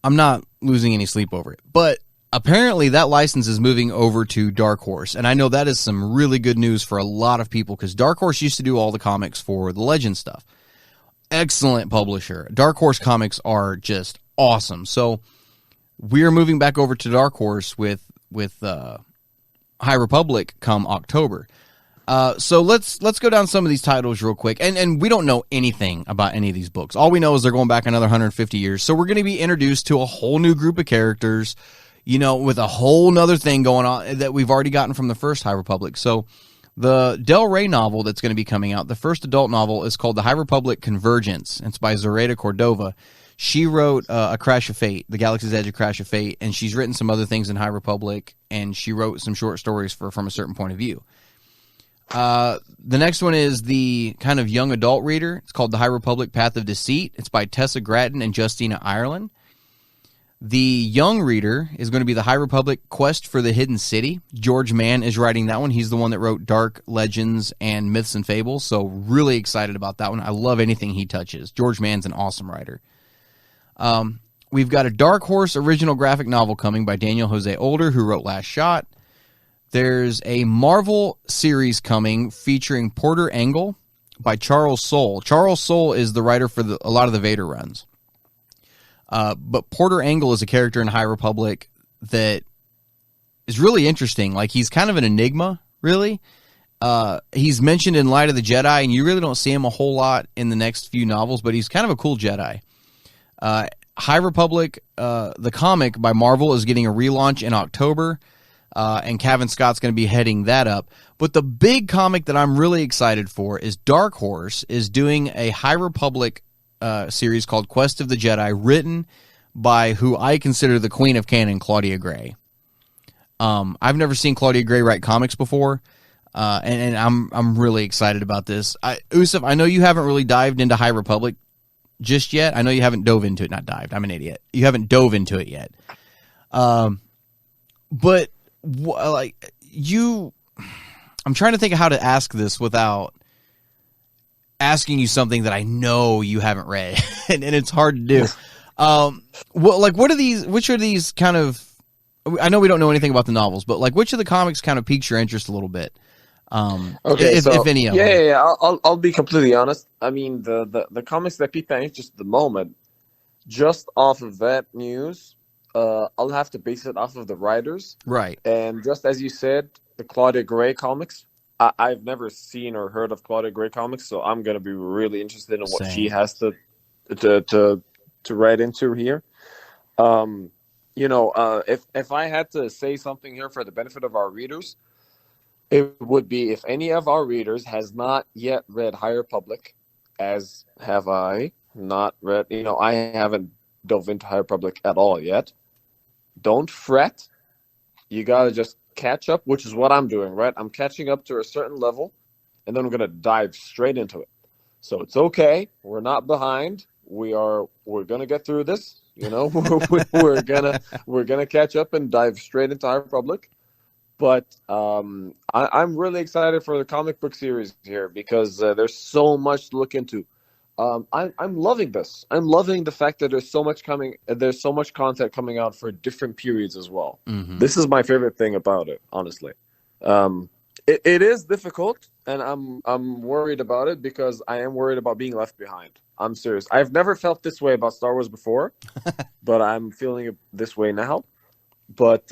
not losing any sleep over it. But apparently that license is moving over to Dark Horse, and I know that is some really good news for a lot of people because Dark Horse used to do all the comics for the Legend stuff. Excellent publisher. Dark Horse comics are just awesome. So we're moving back over to Dark Horse with High Republic come October. So let's go down some of these titles real quick. And we don't know anything about any of these books. All we know is they're going back another 150 years. So we're going to be introduced to a whole new group of characters, with a whole nother thing going on that we've already gotten from the first High Republic. So the Del Rey novel that's going to be coming out, the first adult novel, is called The High Republic Convergence. It's by Zoraida Cordova. She wrote A Crash of Fate, The Galaxy's Edge, A Crash of Fate, and she's written some other things in High Republic, and she wrote some short stories from a certain point of view. The next one is the kind of young adult reader. It's called The High Republic Path of Deceit. It's by Tessa Gratton and Justina Ireland. The young reader is going to be The High Republic Quest for the Hidden City. George Mann is writing that one. He's the one that wrote Dark Legends and Myths and Fables, so really excited about that one. I love anything he touches. George Mann's an awesome writer. We've got a Dark Horse original graphic novel coming by Daniel Jose Older, who wrote Last Shot. There's a Marvel series coming featuring Porter Engle by Charles Soule. Charles Soule is the writer for a lot of the Vader runs. But Porter Engle is a character in High Republic that is really interesting. Like, he's kind of an enigma, really. He's mentioned in Light of the Jedi, and you really don't see him a whole lot in the next few novels, but he's kind of a cool Jedi. High Republic, the comic by Marvel, is getting a relaunch in October, and Cavan Scott's going to be heading that up. But the big comic that I'm really excited for is Dark Horse is doing a High Republic series called Quest of the Jedi, written by who I consider the queen of canon, Claudia Gray. I've never seen Claudia Gray write comics before, and I'm really excited about this. Usef, I know you haven't really dived into High Republic just yet. I know you haven't dove into it. Not dived. I'm an idiot. You haven't dove into it yet. But I'm trying to think of how to ask this without asking you something that I know you haven't read, and it's hard to do. What are these? Which are these kind of? I know we don't know anything about the novels, but which of the comics kind of piques your interest a little bit? Okay, if any of them. Yeah. I'll be completely honest. I mean, the comics that piqued my interest at the moment, just off of that news, I'll have to base it off of the writers, right? And just as you said, the Claudia Gray comics. I've never seen or heard of Claudia Gray comics, so I'm gonna be really interested in what she has to write into here. If I had to say something here for the benefit of our readers, it would be if any of our readers has not yet read High Republic, as have I not read. I haven't dove into High Republic at all yet. Don't fret. You gotta just catch up, which is what I'm doing, right? I'm catching up to a certain level, and then we're gonna dive straight into it. So it's okay. We're not behind. We're gonna get through this. We're gonna catch up and dive straight into High Republic. But I'm really excited for the comic book series here because there's so much to look into. I'm loving this. I'm loving the fact that there's so much content coming out for different periods as well. Mm-hmm. This is my favorite thing about it, honestly. It is difficult, and I'm worried about it because I am worried about being left behind. I'm serious. I've never felt this way about Star Wars before, but I'm feeling it this way now. But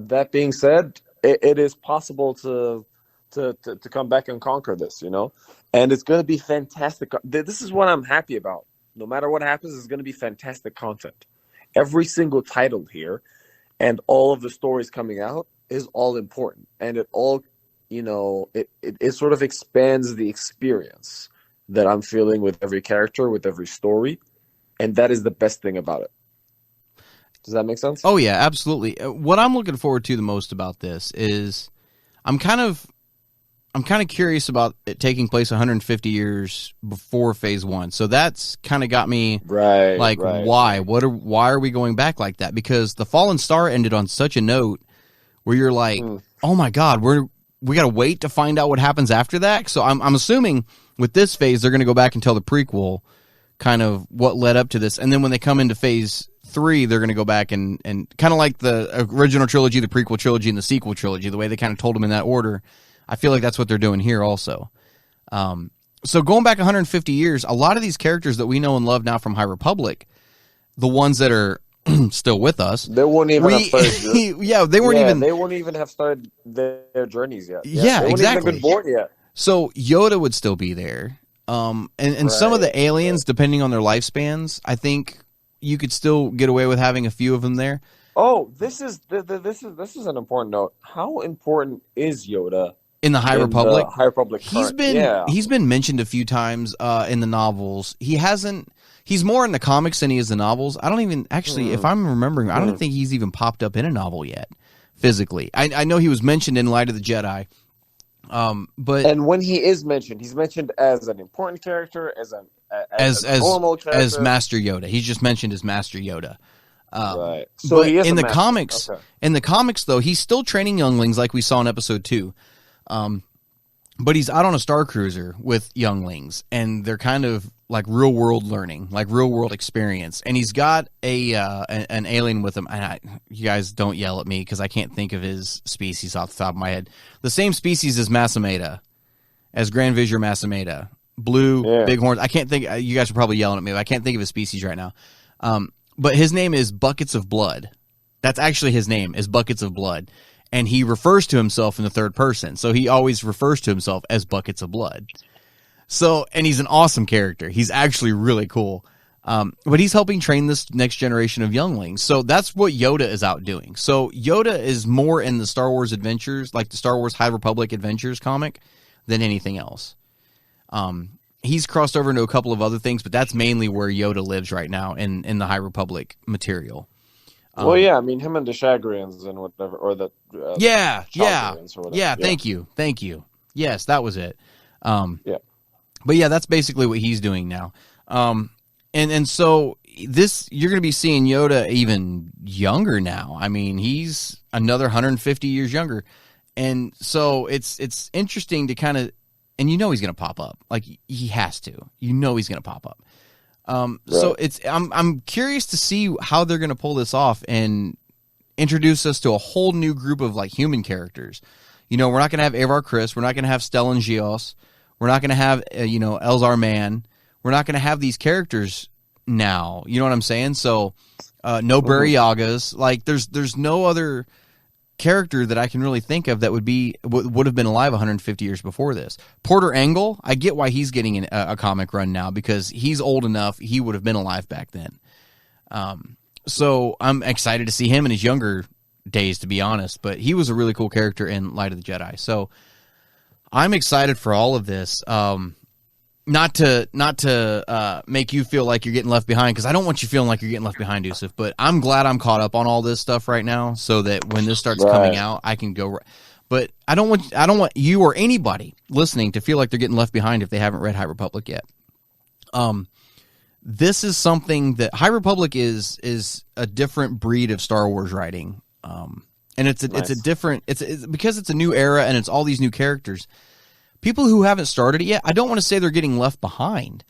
that being said, it is possible to to come back and conquer this, and it's going to be fantastic. This is what I'm happy about. No matter what happens, it's going to be fantastic content. Every single title here and all of the stories coming out is all important, and it all, it sort of expands the experience that I'm feeling with every character, with every story, and that is the best thing about it. Does that make sense? Oh yeah, absolutely. What I'm looking forward to the most about this is I'm kind of curious about it taking place 150 years before Phase 1. So that's kind of got me why? Why are we going back like that? Because The Fallen Star ended on such a note where you're like, oh my God, we got to wait to find out what happens after that. So I'm assuming with this phase they're going to go back and tell the prequel kind of what led up to this, and then when they come into Phase 3, they're going to go back and kind of like the original trilogy, the prequel trilogy, and the sequel trilogy, the way they kind of told them in that order. I feel like that's what they're doing here also. So going back 150 years, a lot of these characters that we know and love now from High Republic, the ones that are still with us, they won't even have started. They won't even have started their journeys yet. Yeah, they exactly. Even have been born yet. So Yoda would still be there. And some of the aliens, depending on their lifespans, I think you could still get away with having a few of them there. Oh, this is an important note. How important is Yoda in the High Republic? High Republic. He's been mentioned a few times in the novels. He's more in the comics than he is the novels. I don't even actually, if I'm remembering, I don't think he's even popped up in a novel yet physically. I know he was mentioned in Light of the Jedi. And when he is mentioned, he's mentioned as an important character, as a normal character, as Master Yoda. He's just mentioned as Master Yoda. Right. So he is in the comics, in the comics though, he's still training younglings like we saw in Episode 2. But he's out on a Star Cruiser with younglings, and they're kind of like real world learning, like real world experience. And he's got an alien with him. You guys don't yell at me because I can't think of his species off the top of my head. The same species as Masameda, as Grand Vizier Masameda, blue, big horns. I can't think. You guys are probably yelling at me, but I can't think of his species right now. But his name is Buckets of Blood. That's actually his name, is Buckets of Blood. And he refers to himself in the third person. So he always refers to himself as Buckets of Blood. So, and he's an awesome character. He's actually really cool. But he's helping train this next generation of younglings. So that's what Yoda is out doing. So Yoda is more in the Star Wars adventures, like the Star Wars High Republic Adventures comic, than anything else. He's crossed over into a couple of other things, but that's mainly where Yoda lives right now in the High Republic material. Well, yeah, I mean, him and the Shagrians and whatever, or the yeah. Thank you. Yes, that was it. Yeah, but yeah, that's basically what he's doing now. And so this, you're going to be seeing Yoda even younger now. I mean, he's another 150 years younger, and so it's interesting to kind of, and he's going to pop up. Like he has to. He's going to pop up. So I'm curious to see how they're going to pull this off and introduce us to a whole new group of like human characters. We're not going to have Avar Kriss. We're not going to have Stellan Gios. We're not going to have, Elzar Mann. We're not going to have these characters now. You know what I'm saying? So, no Bari Yagas. Like there's no other character that I can really think of that would have been alive 150 years before this. Porter Engle, I get why he's getting a comic run now because he's old enough. He would have been alive back then. So I'm excited to see him in his younger days, to be honest. But he was a really cool character in Light of the Jedi. So I'm excited for all of this. Not to make you feel like you're getting left behind, because I don't want you feeling like you're getting left behind, Usef. But I'm glad I'm caught up on all this stuff right now, so that when this starts coming out, I can go. But I don't want you or anybody listening to feel like they're getting left behind if they haven't read High Republic yet. This is something that High Republic is a different breed of Star Wars writing, and it's a different it's because it's a new era and it's all these new characters. People who haven't started it yet, I don't want to say they're getting left behind.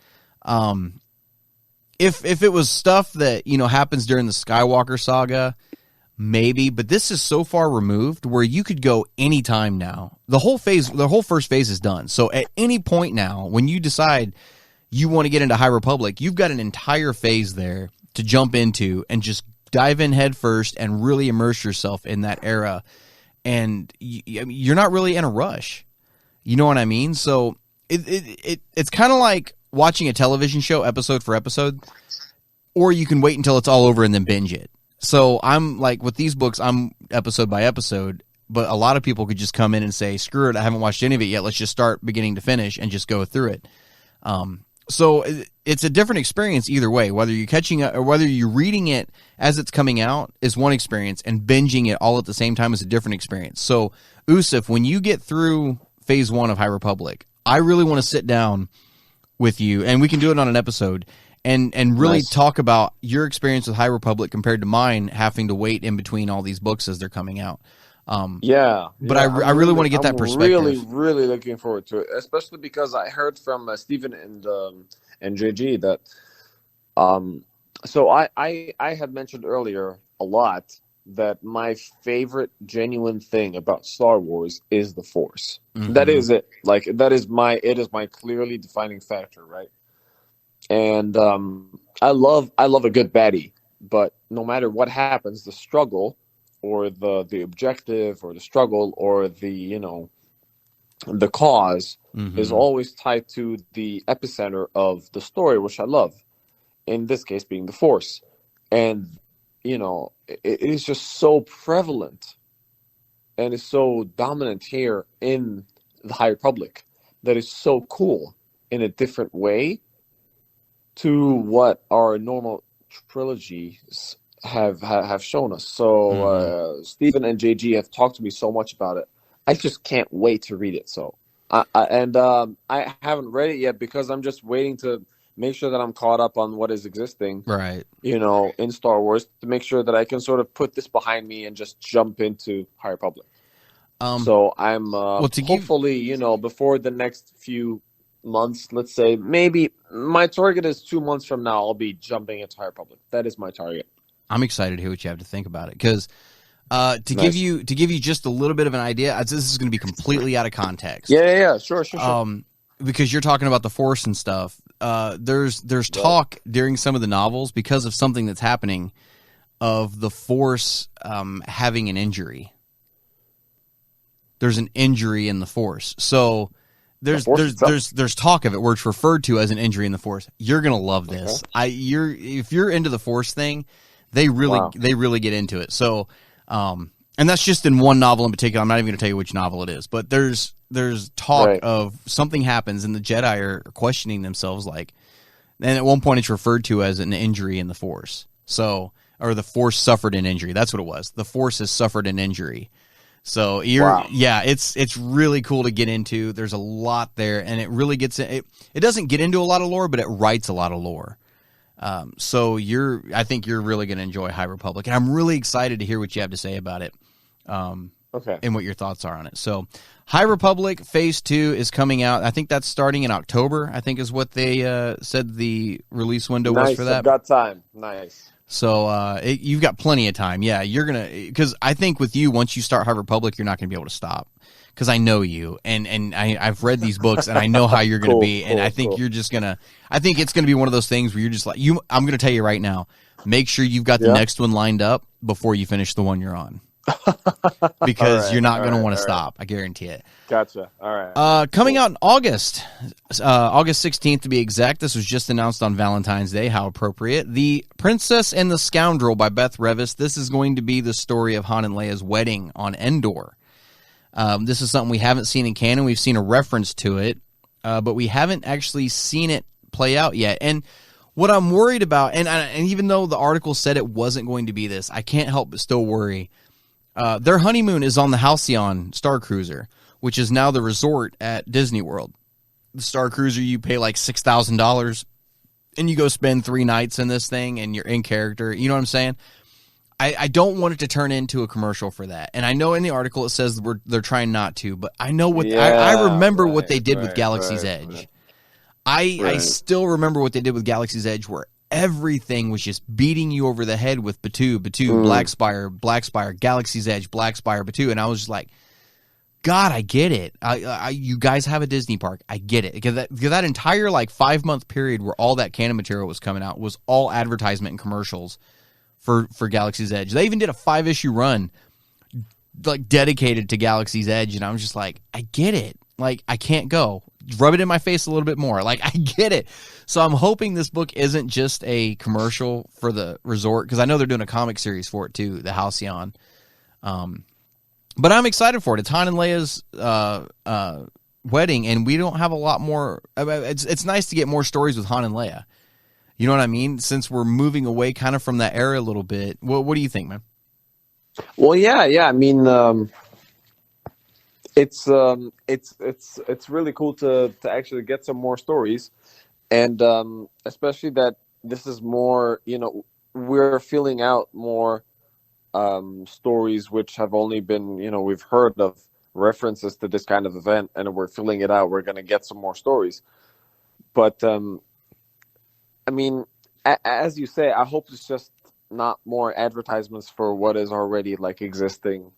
If it was stuff that happens during the Skywalker saga, maybe, but this is so far removed where you could go anytime now. The whole first phase is done. So at any point now, when you decide you want to get into High Republic, you've got an entire phase there to jump into and just dive in head first and really immerse yourself in that era. And you're not really in a rush. You know what I mean? So it's kind of like watching a television show episode for episode, or you can wait until it's all over and then binge it. So I'm like, with these books, I'm episode by episode, but a lot of people could just come in and say, screw it, I haven't watched any of it yet. Let's just start beginning to finish and just go through it. So it's a different experience either way. Whether you're catching it or whether you're reading it as it's coming out is one experience, and binging it all at the same time is a different experience. So, Usef, when you get through Phase 1 of High Republic, I really want to sit down with you, and we can do it on an episode, and really talk about your experience with High Republic compared to mine, having to wait in between all these books as they're coming out. But I really want to get that perspective. Really looking forward to it, especially because I heard from Stephen and JG that so I had mentioned earlier a lot that my favorite genuine thing about Star Wars is the Force. Mm-hmm. That is it. Like, it is my clearly defining factor, right? And I love a good baddie, but no matter what happens, the struggle or the objective or the struggle or the cause is always tied to the epicenter of the story, which I love. In this case being the Force. And it is just so prevalent and is so dominant here in the High Republic that is so cool in a different way to what our normal trilogies have shown us. So Stephen and JG have talked to me so much about it. I just can't wait to read it. So I haven't read it yet because I'm just waiting to make sure that I'm caught up on what is existing, right? In Star Wars, to make sure that I can sort of put this behind me and just jump into High Republic. So I'm hopefully, before the next few months, let's say, maybe my target is 2 months from now, I'll be jumping into High Republic. That is my target. I'm excited to hear what you have to think about it, because to give you just a little bit of an idea, this is going to be completely out of context. Yeah, sure. Because you're talking about the Force and stuff. There's talk during some of the novels, because of something that's happening, of the Force having an injury. There's an injury in the Force, so there's talk of it where it's referred to as an injury in the Force. You're gonna love this. Okay. If you're into the Force thing, they really get into it. So, and that's just in one novel in particular. I'm not even gonna tell you which novel it is, but there's talk of something happens and the Jedi are questioning themselves, like, and at one point it's referred to as an injury in the Force. So, or the Force suffered an injury. That's what it was. The Force has suffered an injury. So it's really cool to get into. There's a lot there, and it really gets it doesn't get into a lot of lore, but it writes a lot of lore. So I think you're really going to enjoy High Republic, and I'm really excited to hear what you have to say about it. And what your thoughts are on it. So, High Republic Phase 2 is coming out. I think that's starting in October, I think is what they said the release window was for that. I've got time. Nice. So, you've got plenty of time. Yeah, you're going to... Because I think with you, once you start High Republic, you're not going to be able to stop. Because I know you, and I've read these books, and I know how you're going to be, and I think you're just going to... I think it's going to be one of those things where you're just like... I'm going to tell you right now, make sure you've got the next one lined up before you finish the one you're on. Because you're not going to want to stop. I guarantee it. Gotcha. All right. Coming out in August 16th to be exact. This was just announced on Valentine's Day. How appropriate. The Princess and the Scoundrel by Beth Revis. This is going to be the story of Han and Leia's wedding on Endor. This is something we haven't seen in canon. We've seen a reference to it, but we haven't actually seen it play out yet. And what I'm worried about, and even though the article said it wasn't going to be this, I can't help but still worry. Their honeymoon is on the Halcyon Star Cruiser, which is now the resort at Disney World. The Star Cruiser, you pay like $6,000, and you go spend 3 nights in this thing, and you're in character. You know what I'm saying? I don't want it to turn into a commercial for that. And I know in the article it says they're trying not to, but I know I remember what they did with Galaxy's Edge. I still remember what they did with Galaxy's Edge, where everything was just beating you over the head with Batuu, Black Spire, Galaxy's Edge, Black Spire, Batuu, and I was just like, God, I get it. You guys have a Disney park. I get it. Because that entire 5-month period where all that canon material was coming out was all advertisement and commercials for Galaxy's Edge. They even did a 5-issue run dedicated to Galaxy's Edge, and I was just like, I get it. Like, I can't go. Rub it in my face a little bit more. Like, I get it. So I'm hoping this book isn't just a commercial for the resort, because I know they're doing a comic series for it too, the Halcyon. But I'm excited for it. It's Han and Leia's wedding, and we don't have a lot more. It's nice to get more stories with Han and Leia. You know what I mean? Since we're moving away kind of from that era a little bit. What do you think, man? Well, yeah. I mean, it's really cool to actually get some more stories, and especially that this is more. We're filling out more stories which have only been, we've heard of references to this kind of event, and we're filling it out. We're going to get some more stories, but I mean, as you say, I hope it's just not more advertisements for what is already like existing,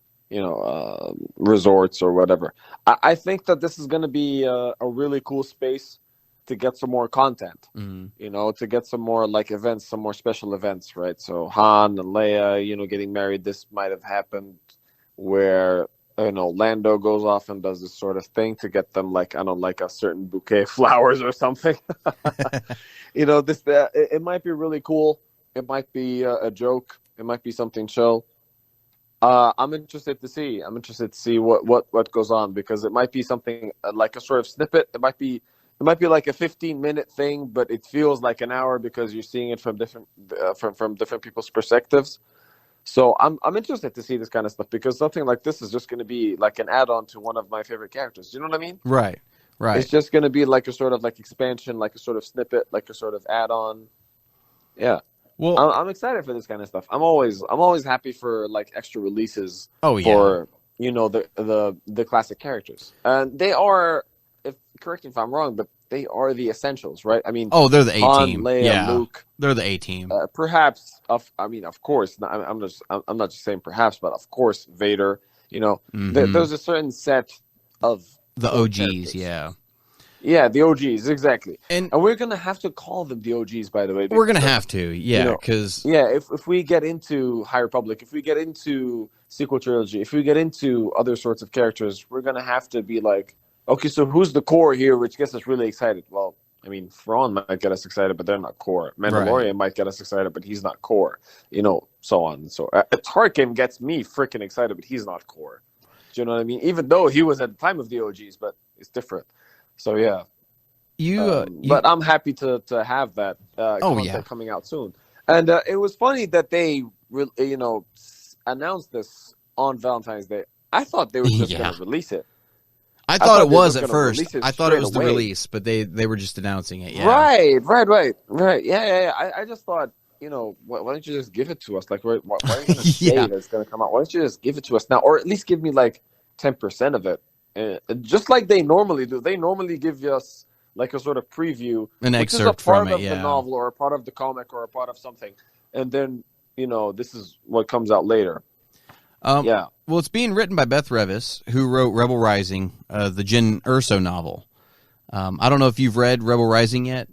resorts or whatever. I think that this is going to be a really cool space to get some more content, to get some more like events, some more special events, right? So Han and Leia, getting married, this might have happened where, Lando goes off and does this sort of thing to get them like a certain bouquet of flowers or something. It might be really cool. It might be a joke. It might be something chill. I'm interested to see what goes on, because it might be something like a sort of snippet. It might be like a 15-minute thing, but it feels like an hour because you're seeing it from different from different people's perspectives. So I'm interested to see this kind of stuff, because something like this is just going to be like an add-on to one of my favorite characters. You know what I mean? Right. It's just going to be like a sort of like expansion, like a sort of snippet, like a sort of add-on. Yeah. Well, I'm excited for this kind of stuff. I'm always happy for like extra releases. Oh yeah. For the classic characters, and they are. Correct me if I'm wrong, but they are the essentials, right? I mean, they're the A-team. Leia, yeah, Luke, they're the A-team. Perhaps, of course. I'm not just saying perhaps, but of course, Vader. There's a certain set of the OGs. characters. Yeah, the OGs, exactly. And we're gonna have to call them the OGs, by the way. We're gonna have to, because if we get into High Republic, if we get into sequel trilogy, if we get into other sorts of characters, we're gonna have to be like, okay, so who's the core here, which gets us really excited? Well, I mean, Thrawn might get us excited, but they're not core. Mandalorian might get us excited, but he's not core. So on. So Tarkin gets me freaking excited, but he's not core. Do you know what I mean? Even though he was at the time of the OGs, but it's different. So yeah. But I'm happy to have that content coming out soon. And it was funny that they announced this on Valentine's Day. I thought they were just going to release it. I thought it was at first. I thought it was the release, but they were just announcing it. Yeah. Right. Yeah. I just thought, why don't you just give it to us? Like, why don't you just say that it's going to come out? Why don't you just give it to us now, or at least give me like 10% of it, just like they normally do. They normally give us like a sort of preview, an which excerpt is a part from of it, the novel or a part of the comic or a part of something, and then this is what comes out later. Well, it's being written by Beth Revis, who wrote Rebel Rising, the Jyn Erso novel. I don't know if you've read Rebel Rising yet.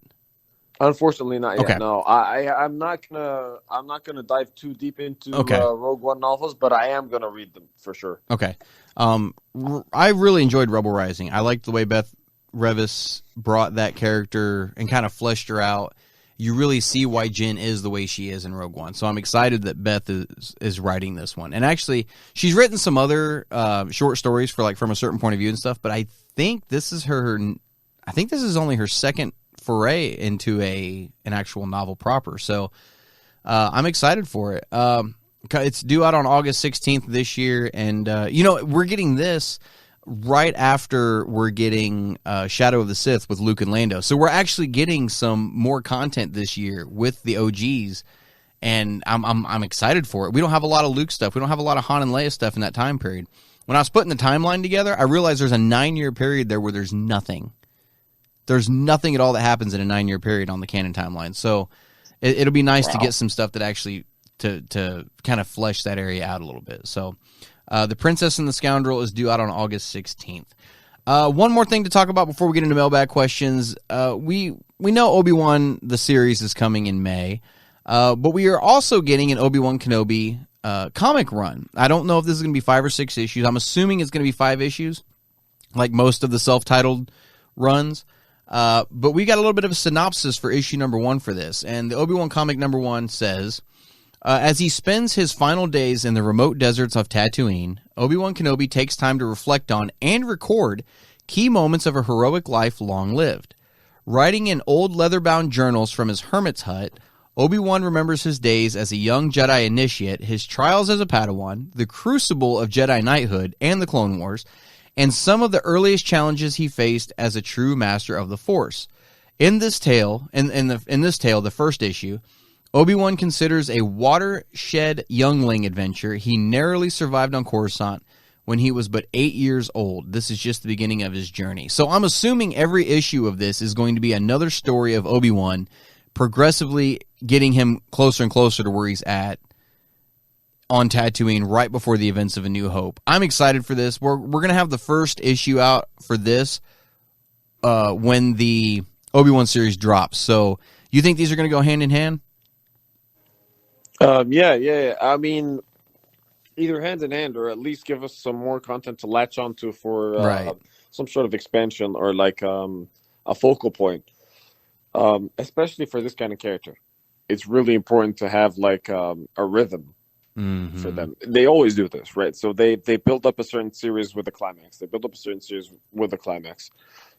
Unfortunately, not yet. Okay. No, I'm not gonna dive too deep into Rogue One novels, but I am gonna read them for sure. Okay. I really enjoyed Rebel Rising. I liked the way Beth Revis brought that character and kind of fleshed her out. You really see why Jyn is the way she is in Rogue One. So I'm excited that Beth is writing this one. And actually, she's written some other short stories for like from a certain point of view and stuff. But I think this is only her second foray into an actual novel proper. So I'm excited for it. It's due out on August 16th this year, and we're getting this right after we're getting Shadow of the Sith with Luke and Lando. So we're actually getting some more content this year with the OGs, and I'm excited for it. We don't have a lot of Luke stuff. We don't have a lot of Han and Leia stuff in that time period. When I was putting the timeline together, I realized there's a 9-year period there where there's nothing. There's nothing at all that happens in a 9-year period on the canon timeline. So it'll be nice to get some stuff that actually to kind of flesh that area out a little bit. So The Princess and the Scoundrel is due out on August 16th. One more thing to talk about before we get into mailbag questions. We know Obi-Wan the series is coming in May, but we are also getting an Obi-Wan Kenobi comic run. I don't know if this is going to be 5 or 6 issues. I'm assuming it's going to be 5 issues. like most of the self-titled runs. But we got a little bit of a synopsis for issue number 1 for this. And the Obi-Wan comic number 1 says, as he spends his final days in the remote deserts of Tatooine, Obi-Wan Kenobi takes time to reflect on and record key moments of a heroic life long lived. Writing in old leather-bound journals from his hermit's hut, Obi-Wan remembers his days as a young Jedi initiate, his trials as a Padawan, the crucible of Jedi knighthood and the Clone Wars, and some of the earliest challenges he faced as a true master of the Force. In this tale, the first issue, Obi-Wan considers a watershed youngling adventure he narrowly survived on Coruscant when he was but 8 years old. This is just the beginning of his journey. So I'm assuming every issue of this is going to be another story of Obi-Wan progressively getting him closer and closer to where he's at on Tatooine right before the events of A New Hope. I'm excited for this. We're going to have the first issue out for this when the Obi-Wan series drops. So you think these are going to go hand in hand? Yeah. I mean, either hand in hand, or at least give us some more content to latch onto for Right. some sort of expansion or like a focal point. Especially for this kind of character, it's really important to have like a rhythm for them. They always do this, right? So they build up a certain series with a climax. They build up a certain series with a climax.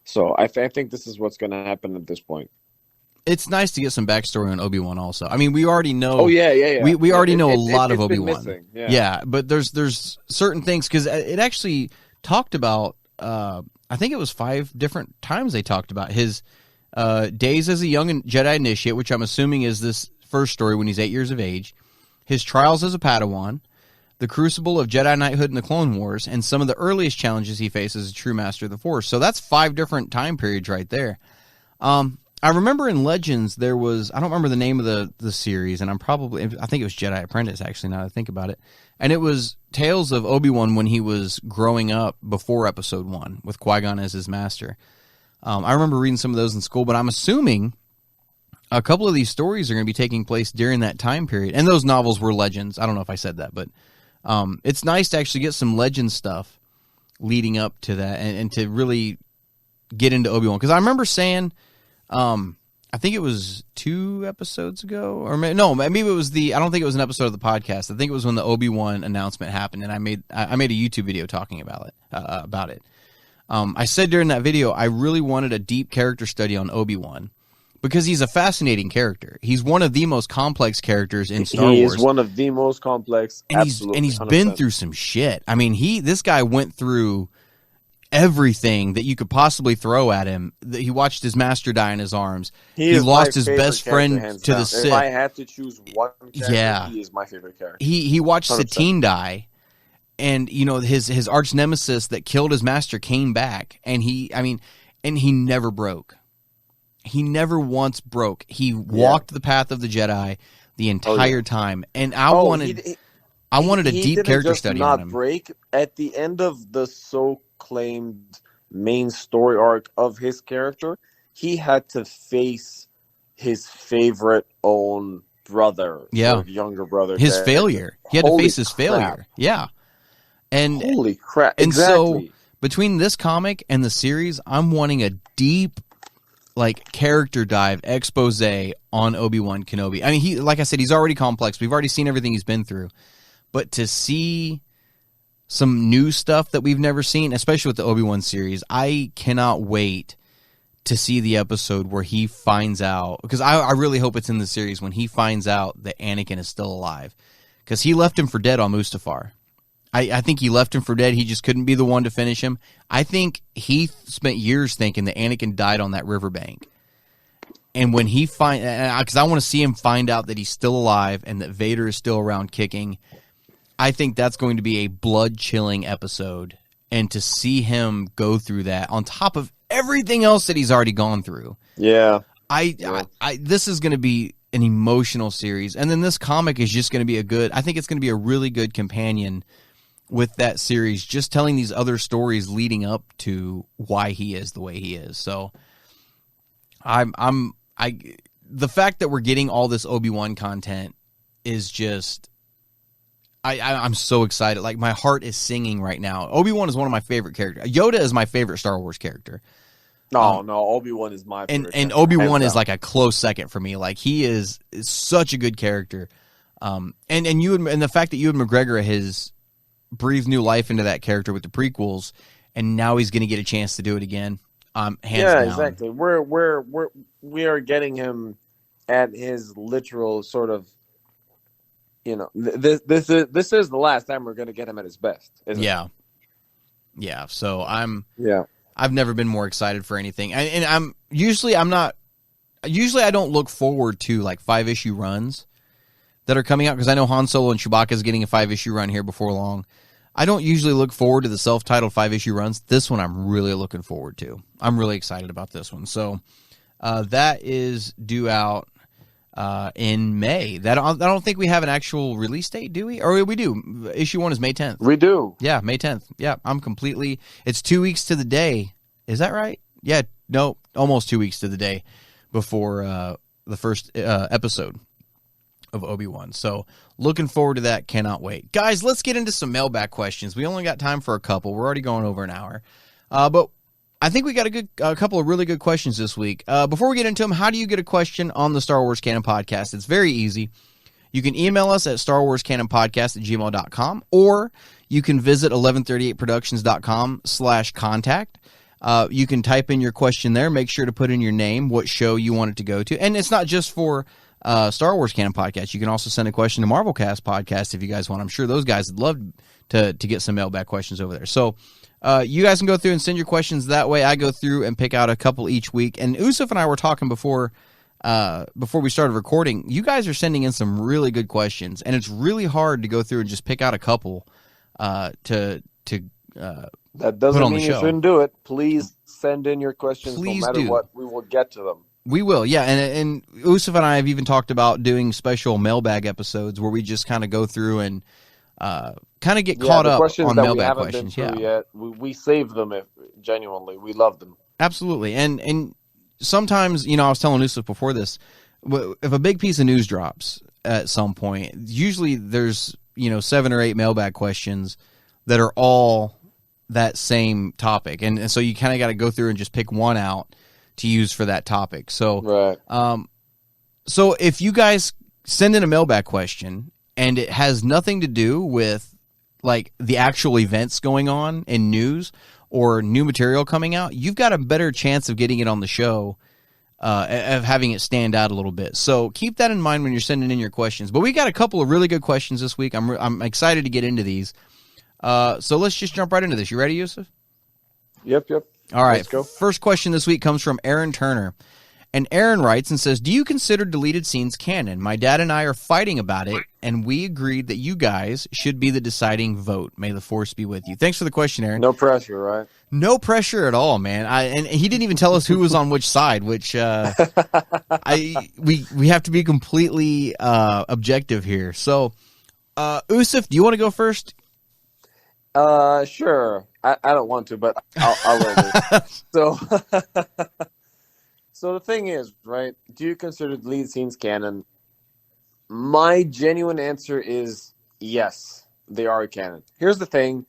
So I think this is what's going to happen at this point. It's nice to get some backstory on Obi-Wan also. I mean, we already know. Oh, yeah. We already know a lot of it's been Obi-Wan. missing, Yeah, but there's certain things, because it actually talked about, I think it was 5 different times they talked about his days as a young Jedi initiate, which I'm assuming is this first story when he's 8 years of age, his trials as a Padawan, the crucible of Jedi knighthood in the Clone Wars, and some of the earliest challenges he faces as a true master of the Force. So that's 5 different time periods right there. I remember in Legends there was, I don't remember the name of the series, and I think it was Jedi Apprentice, actually, now that I think about it. And it was tales of Obi-Wan when he was growing up before Episode 1, with Qui-Gon as his master. I remember reading some of those in school, but I'm assuming a couple of these stories are going to be taking place during that time period. And those novels were Legends. I don't know if I said that, but it's nice to actually get some Legend stuff leading up to that and to really get into Obi-Wan. Because I remember saying, I think it was 2 episodes ago, or maybe it was I don't think it was an episode of the podcast. I think it was when the Obi-Wan announcement happened, and I made a YouTube video talking about it. I said during that video, I really wanted a deep character study on Obi-Wan because he's a fascinating character. He's one of the most complex characters in Star Wars. He is one of the most complex, and absolutely. He's 100%. been through some shit. I mean, this guy went through everything that you could possibly throw at him. He watched his master die in his arms. He lost his best friend to the Sith. If I had to choose one character, he is my favorite character. He watched 100%. Satine die. And his arch nemesis that killed his master came back, and he never broke. He never once broke. He walked the path of the Jedi the entire time, and I wanted a deep character study on him. Not break at the end of the so-claimed main story arc of his character. He had to face his favorite own brother, younger brother, his failure. He had to face his failure. Yeah. And holy crap! And exactly. so between this comic and the series, I'm wanting a deep, like, character dive expose on Obi-Wan Kenobi. I mean, like I said, he's already complex. We've already seen everything he's been through, but to see some new stuff that we've never seen, especially with the Obi-Wan series, I cannot wait to see the episode where he finds out, because I really hope it's in the series when he finds out that Anakin is still alive, because he left him for dead on Mustafar. I think he left him for dead. He just couldn't be the one to finish him. I think he spent years thinking that Anakin died on that riverbank. And when he because I want to see him find out that he's still alive and that Vader is still around kicking, I think that's going to be a blood-chilling episode. And to see him go through that on top of everything else that he's already gone through. Yeah. This is going to be an emotional series. And then this comic is just going to be I think it's going to be a really good companion with that series, just telling these other stories leading up to why he is the way he is. So the fact that we're getting all this Obi-Wan content is just, I'm so excited. Like, my heart is singing right now. Obi-Wan is one of my favorite characters. Yoda is my favorite Star Wars character. No, Obi-Wan is my favorite. And Obi-Wan is like a close second for me. Like, he is such a good character. And the fact that Ewan McGregor has breathed new life into that character with the prequels, and now he's going to get a chance to do it again. Hands down. Exactly. We are getting him at his literal sort of, this is the last time we're going to get him at his best. Yeah. Yeah. So I've never been more excited for anything. And I don't look forward to like 5-issue runs that are coming out, because I know Han Solo and Chewbacca is getting a 5-issue run here before long. I don't usually look forward to the self-titled 5-issue runs. This one I'm really looking forward to. I'm really excited about this one. So that is due out in May. I don't think we have an actual release date, do we? Or we do. Issue 1 is May 10th. We do. Yeah, May 10th. Yeah, it's 2 weeks to the day. Is that right? Yeah, no, almost 2 weeks to the day before the first episode of Obi-Wan. So looking forward to that. Cannot wait. Guys, let's get into some mailbag questions. We only got time for a couple. We're already going over an hour. But I think we got a couple of really good questions this week. Before we get into them, how do you get a question on the Star Wars Canon Podcast? It's very easy. You can email us at starwarscanonpodcast@gmail.com, or you can visit 1138productions.com/contact. You can type in your question there. Make sure to put in your name, what show you want it to go to. And it's not just for Star Wars Canon Podcast. You can also send a question to Marvelcast Podcast if you guys want. I'm sure those guys would love to get some mailbag questions over there. So you guys can go through and send your questions that way. I go through and pick out a couple each week. And Usef and I were talking before we started recording. You guys are sending in some really good questions, and it's really hard to go through and just pick out a couple to that doesn't put on mean the you show. shouldn't do it. Please send in your questions. Please no matter do. what, we will get to them. We will, yeah. And Usef and I have even talked about doing special mailbag episodes where we just kind of go through and kind of get caught up on mailbag questions. Yet, we save them genuinely. We love them. Absolutely. And sometimes, I was telling Usef before this, if a big piece of news drops at some point, usually there's 7 or 8 mailbag questions that are all that same topic, and so you kind of got to go through and just pick one out to use for that topic. So, right. So if you guys send in a mailbag question and it has nothing to do with like the actual events going on in news or new material coming out, you've got a better chance of getting it on the show, of having it stand out a little bit. So keep that in mind when you're sending in your questions. But we got a couple of really good questions this week. I'm excited to get into these. So let's just jump right into this. You ready, Usef? Yep. All right. Let's go. First question this week comes from Aaron Turner. And Aaron writes and says, do you consider deleted scenes canon? My dad and I are fighting about it, and we agreed that you guys should be the deciding vote. May the force be with you. Thanks for the question, Aaron. No pressure, right? No pressure at all, man. And he didn't even tell us who was on which side, which we have to be completely objective here. So, Usef, do you want to go first? Sure. I don't want to, but I'll let you. So the thing is, right, do you consider deleted scenes canon? My genuine answer is yes, they are canon. Here's the thing.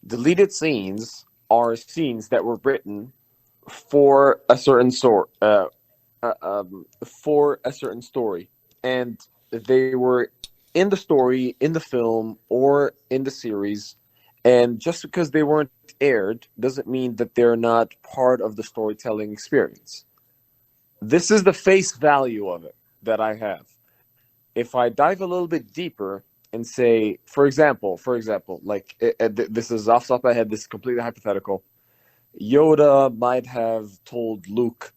Deleted scenes are scenes that were written for a certain story, and they were in the story, in the film, or in the series. And just because they weren't aired doesn't mean that they're not part of the storytelling experience. This is the face value of it that I have. If I dive a little bit deeper and say, for example, like this is off the top of my head, this is completely hypothetical. Yoda might have told Luke,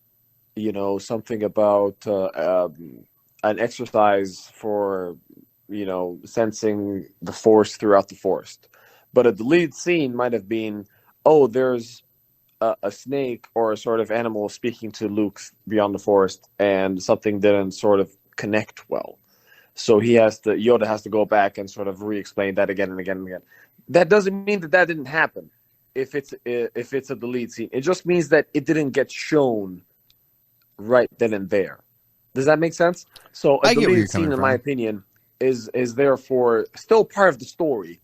something about an exercise for, sensing the Force throughout the forest. But a deleted scene might have been, there's a snake or a sort of animal speaking to Luke beyond the forest, and something didn't sort of connect well. So Yoda has to go back and sort of re-explain that again and again and again. That doesn't mean that didn't happen. If it's a deleted scene, it just means that it didn't get shown right then and there. Does that make sense? So a deleted scene, in my opinion, is therefore still part of the story,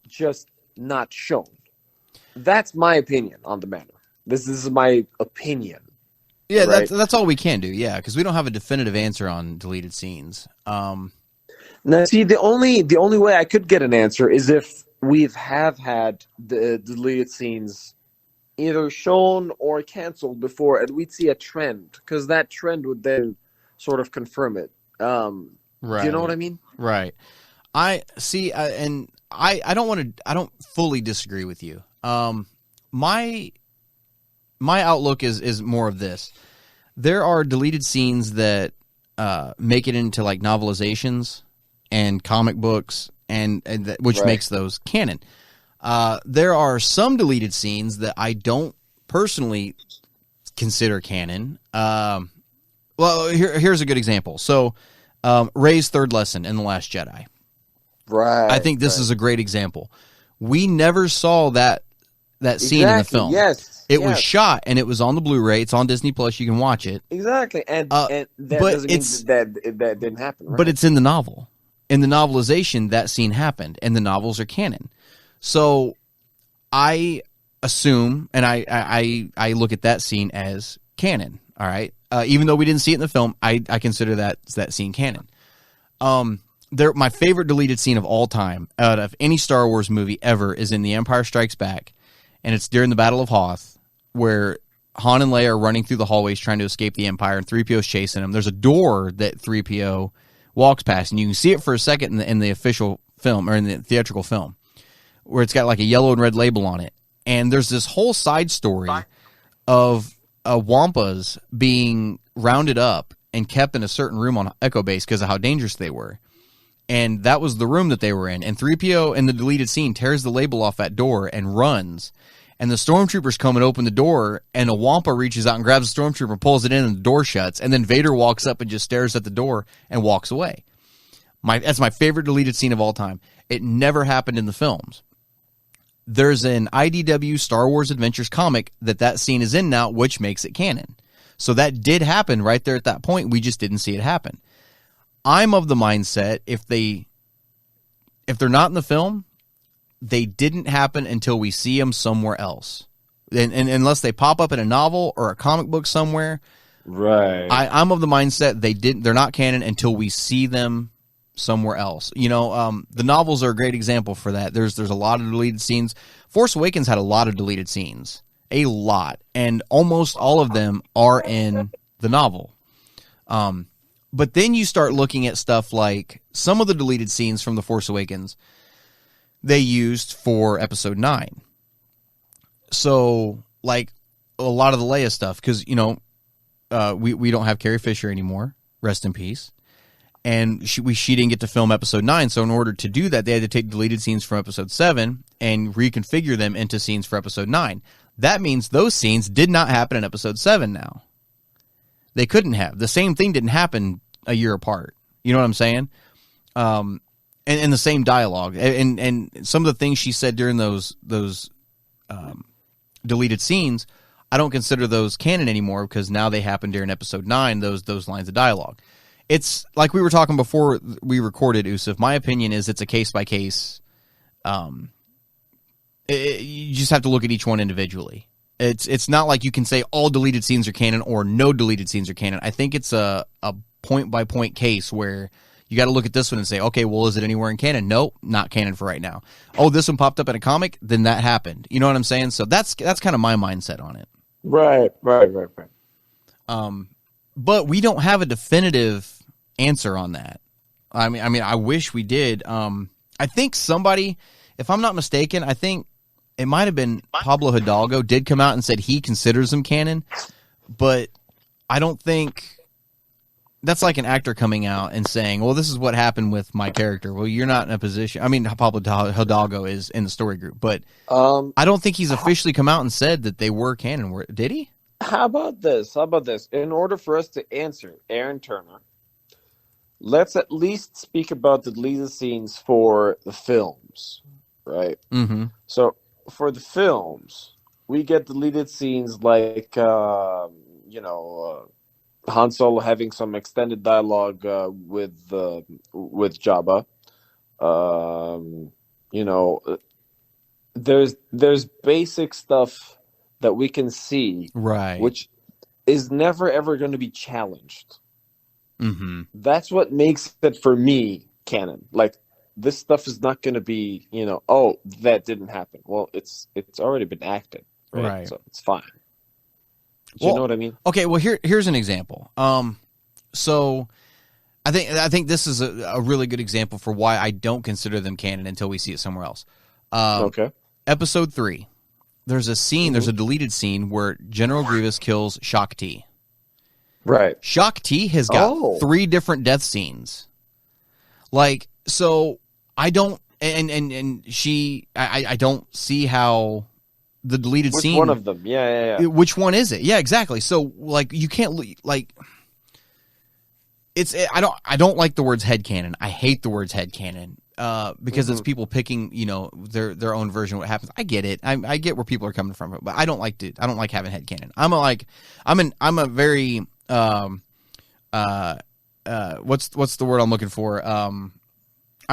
just not shown. That's my opinion on the matter. This is my opinion. Yeah, right? that's all we can do. Yeah, because we don't have a definitive answer on deleted scenes. Now, see, the only way I could get an answer is if have had the deleted scenes either shown or canceled before, and we'd see a trend, because that trend would then sort of confirm it. Right. Do you know what I mean? Right. I see, and I don't fully disagree with you. My outlook is more of this. There are deleted scenes that make it into like novelizations and comic books, which makes those canon. There are some deleted scenes that I don't personally consider canon. Well, here's a good example. So, Rey's third lesson in The Last Jedi. Right. I think this is a great example. We never saw that scene in the film. Yes. It was shot, and it was on the Blu-ray. It's on Disney Plus. You can watch it. Exactly. And that doesn't mean that didn't happen. Right? But it's in the novel. In the novelization, that scene happened, and the novels are canon. So I assume, and I look at that scene as canon. All right, even though we didn't see it in the film, I consider that scene canon. My favorite deleted scene of all time out of any Star Wars movie ever is in The Empire Strikes Back, and it's during the Battle of Hoth, where Han and Leia are running through the hallways trying to escape the Empire, and 3PO's chasing them. There's a door that 3PO walks past, and you can see it for a second in the official film, or in the theatrical film, where it's got like a yellow and red label on it. And there's this whole side story of Wampas being rounded up and kept in a certain room on Echo Base because of how dangerous they were. And that was the room that they were in. And 3PO in the deleted scene tears the label off that door and runs. And the stormtroopers come and open the door, and a Wampa reaches out and grabs the stormtrooper, pulls it in, and the door shuts. And then Vader walks up and just stares at the door and walks away. That's my favorite deleted scene of all time. It never happened in the films. There's an IDW Star Wars Adventures comic that scene is in now, which makes it canon. So that did happen right there at that point. We just didn't see it happen. I'm of the mindset if they're not in the film, they didn't happen until we see them somewhere else, and unless they pop up in a novel or a comic book somewhere. Right. I'm of the mindset they're not canon until we see them somewhere else. You know, the novels are a great example for that. There's a lot of deleted scenes. Force Awakens had a lot of deleted scenes, a lot, and almost all of them are in the novel. But then you start looking at stuff like some of the deleted scenes from The Force Awakens they used for Episode 9. So, like, a lot of the Leia stuff, because, you know, we don't have Carrie Fisher anymore, rest in peace, and she didn't get to film Episode 9, so in order to do that, they had to take deleted scenes from Episode 7 and reconfigure them into scenes for Episode 9. That means those scenes did not happen in Episode 7 now. They couldn't have. The same thing didn't happen a year apart. You know what I'm saying? And the same dialogue. And some of the things she said during those deleted scenes, I don't consider those canon anymore because now they happen during Episode 9, those lines of dialogue. It's like we were talking before we recorded, Usef. My opinion is it's a case-by-case. You just have to look at each one individually. It's not like you can say all deleted scenes are canon or no deleted scenes are canon. I think it's a point-by-point case where you got to look at this one and say, okay, well, is it anywhere in canon? Nope, not canon for right now. Oh, this one popped up in a comic? Then that happened. You know what I'm saying? So that's kind of my mindset on it. Right. But we don't have a definitive answer on that. I mean, I wish we did. I think somebody, if I'm not mistaken, I think it might have been Pablo Hidalgo did come out and said he considers them canon, but I don't think that's like an actor coming out and saying, well, this is what happened with my character. Well, you're not in a position. I mean, Pablo Hidalgo is in the story group, but I don't think he's officially come out and said that they were canon. Did he? How about this? In order for us to answer, Aaron Turner, let's at least speak about the deleted scenes for the films, right? Mm-hmm. So for the films, we get deleted scenes like, Han Solo having some extended dialogue with Jabba. You know, there's basic stuff that we can see, right? Which is never ever going to be challenged. Mm-hmm. That's what makes it, for me, canon. Like, this stuff is not going to be, oh, that didn't happen. Well, it's already been acted, right? So it's fine. Do you know what I mean? Okay, well, here's an example. So I think this is a really good example for why I don't consider them canon until we see it somewhere else. Okay. Episode 3. There's a scene, there's a deleted scene where General Grievous kills Shaak Ti. Right. Shaak Ti has got 3 different death scenes. Like, so I don't, and she, I don't see how the deleted scene. Which one of them? Yeah. Which one is it? Yeah, exactly. So, like, you can't, like, I don't like the words headcanon. I hate the words headcanon. Because it's people picking, their own version of what happens. I get it. I get where people are coming from, but I don't like having headcanon. I'm a very what's the word I'm looking for? I'm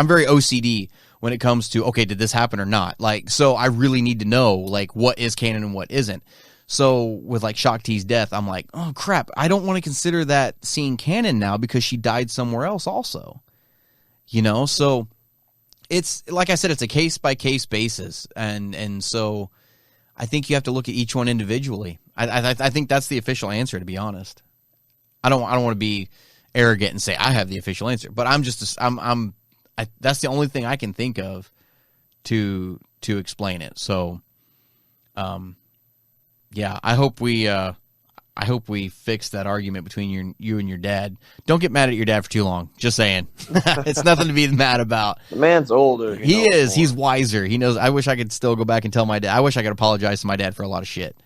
very OCD when it comes to, okay, did this happen or not? Like, so I really need to know, like, what is canon and what isn't. So with, like, Shaak Ti's death, I'm like, oh crap, I don't want to consider that scene canon now because she died somewhere else also. So it's, like I said, it's a case-by-case basis, and so I think you have to look at each one individually. I think that's the official answer, to be honest. I don't want to be arrogant and say I have the official answer, but that's the only thing I can think of to explain it. So, yeah, I hope we fix that argument between you and your dad. Don't get mad at your dad for too long. Just saying. It's nothing to be mad about. The man's older. He is. More. He's wiser. He knows. I wish I could still go back and tell my dad. I wish I could apologize to my dad for a lot of shit.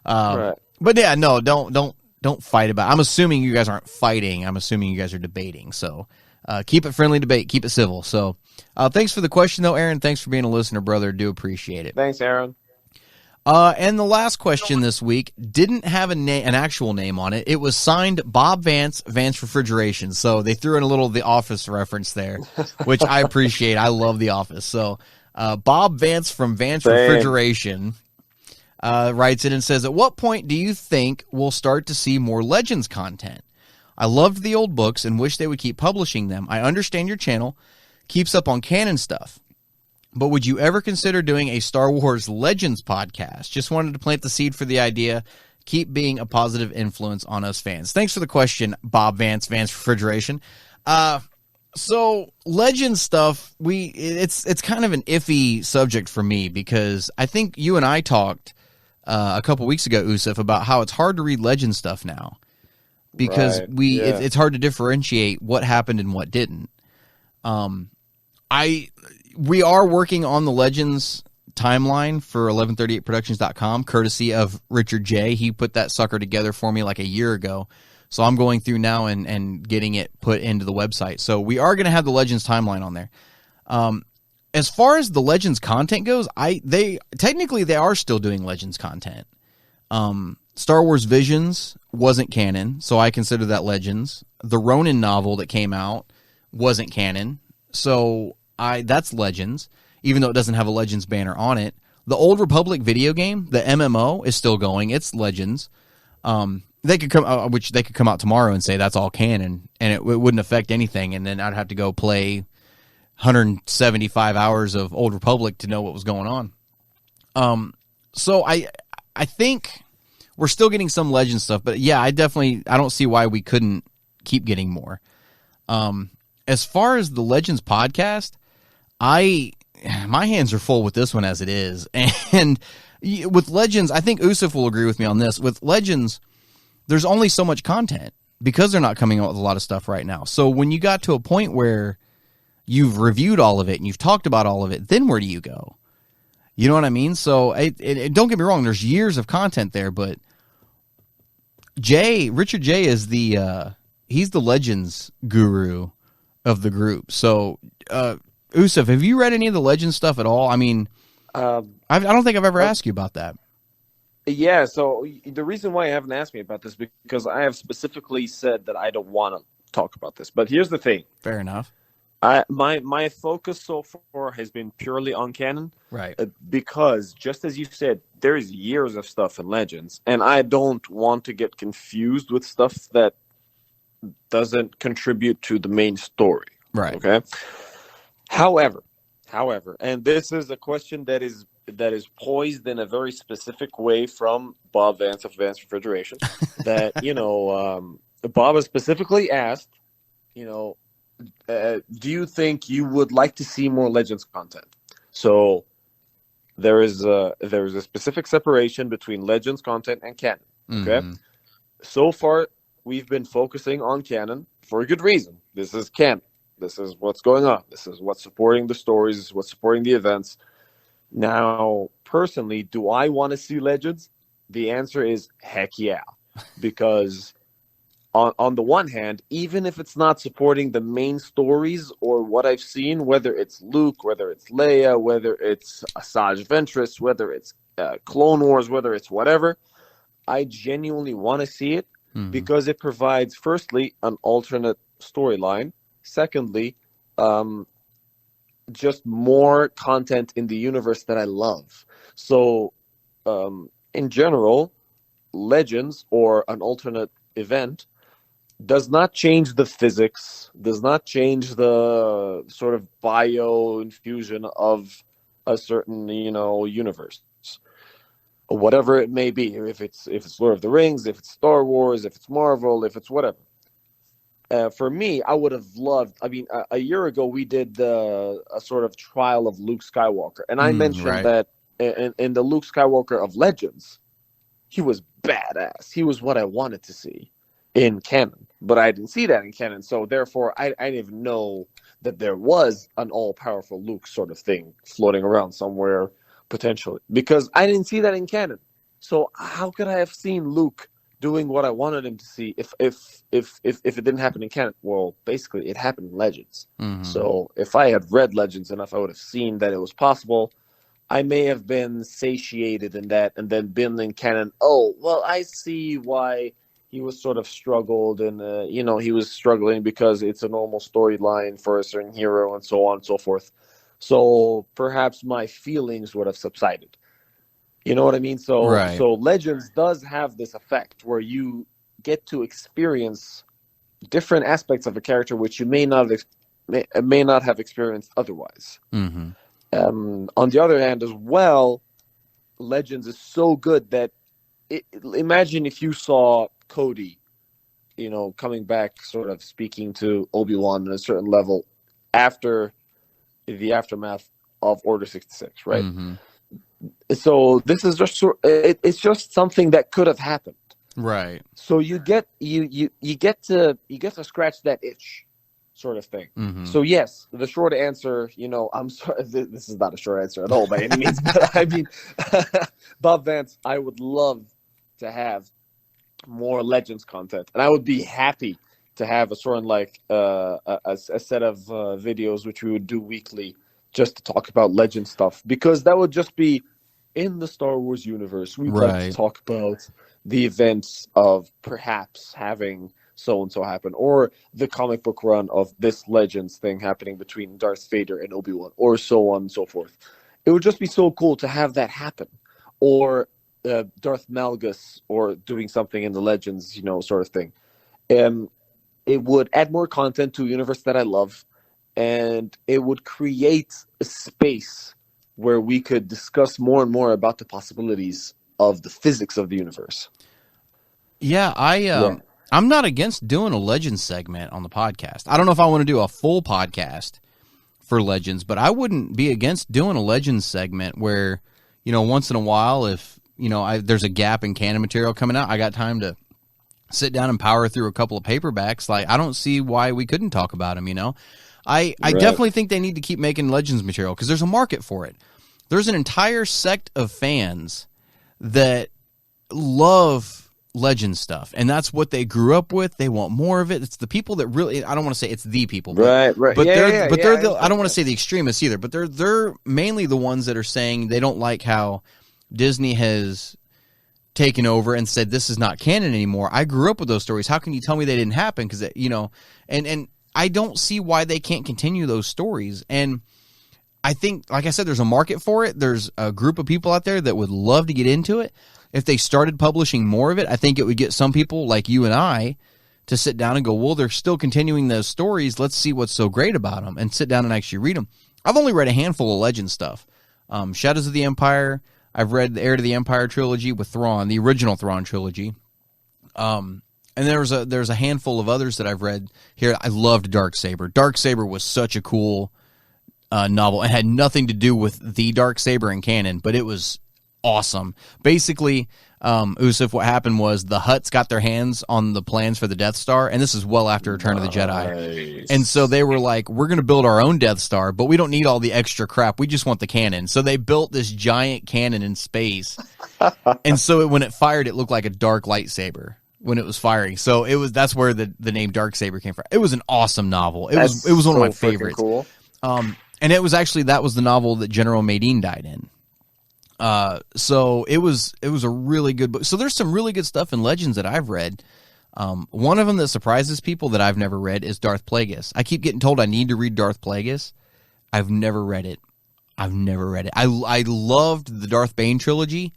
Right. But yeah, no, don't fight about it. I'm assuming you guys aren't fighting. I'm assuming you guys are debating. So keep it friendly debate. Keep it civil. So thanks for the question, though, Aaron. Thanks for being a listener, brother. Do appreciate it. Thanks, Aaron. And the last question this week didn't have an actual name on it. It was signed Bob Vance, Vance Refrigeration. So they threw in a little The Office reference there, which I appreciate. I love The Office. So Bob Vance from Vance Refrigeration writes in and says, at what point do you think we'll start to see more Legends content? I loved the old books and wish they would keep publishing them. I understand your channel keeps up on canon stuff. But would you ever consider doing a Star Wars Legends podcast? Just wanted to plant the seed for the idea. Keep being a positive influence on us fans. Thanks for the question, Bob Vance, Vance Refrigeration. So Legends stuff, it's kind of an iffy subject for me because I think you and I talked a couple weeks ago, Usef, about how it's hard to read Legends stuff now because it's hard to differentiate what happened and what didn't. We are working on the Legends timeline for 1138productions.com, courtesy of Richard J. He put that sucker together for me like a year ago. So I'm going through now and getting it put into the website. So we are going to have the Legends timeline on there. As far as the Legends content goes, they are still doing Legends content. Star Wars Visions wasn't canon, so I consider that Legends. The Ronin novel that came out wasn't canon, so that's Legends, even though it doesn't have a Legends banner on it. The Old Republic video game, the MMO, is still going. It's Legends. They could come out tomorrow and say that's all canon, and it wouldn't affect anything. And then I'd have to go play 175 hours of Old Republic to know what was going on. So I think we're still getting some Legends stuff, but yeah, I don't see why we couldn't keep getting more. As far as the Legends podcast, my hands are full with this one as it is. And with Legends, I think Usef will agree with me on this. With Legends, there's only so much content because they're not coming out with a lot of stuff right now. So when you got to a point where you've reviewed all of it and you've talked about all of it, then where do you go? You know what I mean? So don't get me wrong, there's years of content there, but Richard J is he's the Legends guru of the group. So, Usef, have you read any of the Legends stuff at all? I mean, I don't think I've ever asked you about that. Yeah, so the reason why you haven't asked me about this because I have specifically said that I don't want to talk about this. But here's the thing. Fair enough. My focus so far has been purely on canon. Right. Because just as you said, there's years of stuff in Legends, and I don't want to get confused with stuff that doesn't contribute to the main story. Right. Okay. However, and this is a question that is poised in a very specific way from Bob Vance of Vance Refrigeration. That Bob has specifically asked, do you think you would like to see more Legends content? So there is a specific separation between Legends content and canon. Okay. Mm-hmm. So far, we've been focusing on canon for a good reason. This is canon. This is what's going on. This is what's supporting the stories. This is what's supporting the events. Now, personally, do I want to see Legends? The answer is heck yeah. Because on the one hand, even if it's not supporting the main stories or what I've seen, whether it's Luke, whether it's Leia, whether it's Asajj Ventress, whether it's Clone Wars, whether it's whatever, I genuinely want to see it because it provides, firstly, an alternate storyline. Secondly, just more content in the universe that I love. So, in general, Legends or an alternate event does not change the physics, does not change the sort of bio infusion of a certain, universe. Whatever it may be, if it's Lord of the Rings, if it's Star Wars, if it's Marvel, if it's whatever. For me, I would have loved. I mean, a year ago we did a sort of trial of Luke Skywalker, and I mentioned that in the Luke Skywalker of Legends, he was badass. He was what I wanted to see in canon, but I didn't see that in canon. So therefore, I didn't even know that there was an all-powerful Luke sort of thing floating around somewhere potentially, because I didn't see that in canon. So how could I have seen Luke doing what I wanted him to see if it didn't happen in canon? Well, basically, it happened in Legends. Mm-hmm. So if I had read Legends enough, I would have seen that it was possible. I may have been satiated in that and then been in canon. Oh, well, I see why he was sort of struggled and, he was struggling because it's a normal storyline for a certain hero and so on and so forth. So perhaps my feelings would have subsided. You know what I mean? So, right. So Legends does have this effect where you get to experience different aspects of a character which you may not have experienced otherwise. Mm-hmm. On the other hand, as well, Legends is so good that imagine if you saw Cody, coming back, sort of speaking to Obi-Wan at a certain level after the aftermath of Order 66, right? Mm-hmm. So this is just it's just something that could have happened, right? So you get to scratch that itch, sort of thing. Mm-hmm. So yes, the short answer, I'm sorry, this is not a short answer at all by any means, but I mean, Bob Vance, I would love to have more Legends content, and I would be happy to have a sort of like a set of videos which we would do weekly just to talk about Legend stuff, because that would just be in the Star Wars universe. We'd like to talk about the events of perhaps having so-and-so happen, or the comic book run of this Legends thing happening between Darth Vader and Obi-Wan, or so on and so forth. It would just be so cool to have that happen. Or Darth Malgus, or doing something in the Legends, sort of thing. It would add more content to a universe that I love, and it would create a space where we could discuss more and more about the possibilities of the physics of the universe. Yeah, I'm not against doing a Legends segment on the podcast. I don't know if I want to do a full podcast for Legends, but I wouldn't be against doing a Legends segment where, once in a while, if, there's a gap in canon material coming out, I got time to sit down and power through a couple of paperbacks. Like, I don't see why we couldn't talk about them, I definitely think they need to keep making Legends material because there's a market for it. There's an entire sect of fans that love Legends stuff, and that's what they grew up with. They want more of it. It's the people that really, I don't want to say it's the people, but, right. But I don't want to say the extremists either, but they're mainly the ones that are saying they don't like how Disney has taken over and said, this is not canon anymore. I grew up with those stories. How can you tell me they didn't happen? Because, and I don't see why they can't continue those stories. And I think, like I said, there's a market for it. There's a group of people out there that would love to get into it. If they started publishing more of it, I think it would get some people like you and I to sit down and go, well, they're still continuing those stories. Let's see what's so great about them, and sit down and actually read them. I've only read a handful of Legend stuff. Shadows of the Empire. I've read the Heir to the Empire trilogy with Thrawn, the original Thrawn trilogy. And there's a handful of others that I've read here. I loved Darksaber. Darksaber was such a cool novel. It had nothing to do with the Darksaber in canon, but it was awesome. Basically, Usef, what happened was the Hutts got their hands on the plans for the Death Star, and this is well after Return of the Jedi. And so they were like, we're going to build our own Death Star, but we don't need all the extra crap. We just want the cannon. So they built this giant cannon in space. And so when it fired, it looked like a dark lightsaber when it was firing. So that's where the name Darksaber came from. It was an awesome novel. It was one of my favorites. Cool. And it was actually, that was the novel that General Madine died in. So it was a really good book. So there's some really good stuff in Legends that I've read. One of them that surprises people that I've never read is Darth Plagueis. I keep getting told I need to read Darth Plagueis. I've never read it. I loved the Darth Bane trilogy.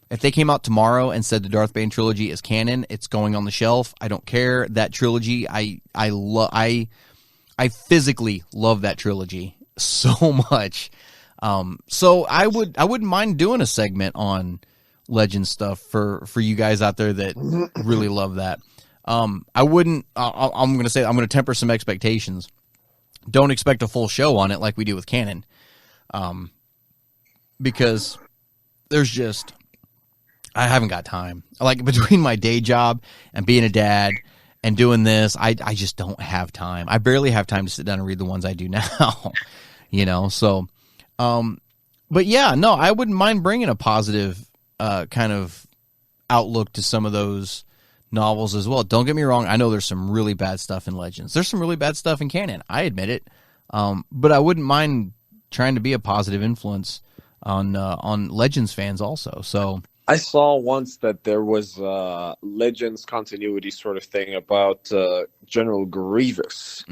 If they came out tomorrow and said the Darth Bane trilogy is canon, it's going on the shelf. I don't care. That trilogy, I physically love that trilogy so much. So I wouldn't mind doing a segment on Legend stuff for you guys out there that really love that. I'm going to temper some expectations. Don't expect a full show on it like we do with canon. Because I haven't got time. Like, between my day job and being a dad and doing this, I just don't have time. I barely have time to sit down and read the ones I do now, so, but yeah, no, I wouldn't mind bringing a positive, kind of outlook to some of those novels as well. Don't get me wrong. I know there's some really bad stuff in Legends. There's some really bad stuff in canon. I admit it. But I wouldn't mind trying to be a positive influence on Legends fans also. So I saw once that there was Legends continuity sort of thing about General Grievous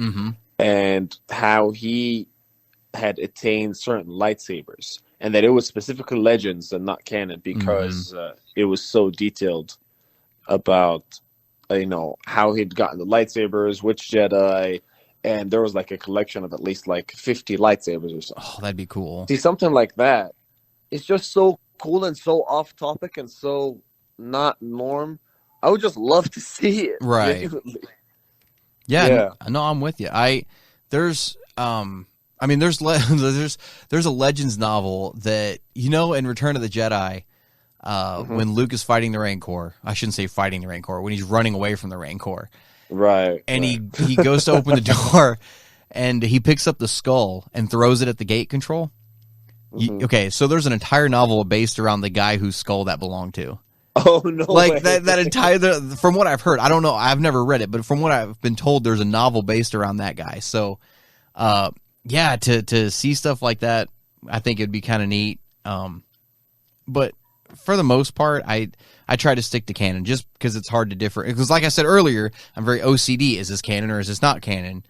and how he had attained certain lightsabers, and that it was specifically Legends and not canon because it was so detailed about how he'd gotten the lightsabers, which Jedi, and there was like a collection of at least like 50 lightsabers or something. Oh, that'd be cool. See, something like that. It's just so cool and so off topic and so not norm. I would just love to see it. Right. Genuinely. Yeah. No, I'm with you. There's a Legends novel that, in Return of the Jedi, when Luke is fighting the Rancor, I shouldn't say fighting the Rancor, when he's running away from the Rancor. Right. And he goes to open the door and he picks up the skull and throws it at the gate control. Okay, so there's an entire novel based around the guy whose skull that belonged to. Oh, no way. that entire, from what I've heard, I don't know, I've never read it, but from what I've been told, there's a novel based around that guy. So, yeah, to see stuff like that, I think it'd be kind of neat. But for the most part, I try to stick to canon just because it's hard to differ. Because like I said earlier, I'm very OCD. Is this canon or is this not canon?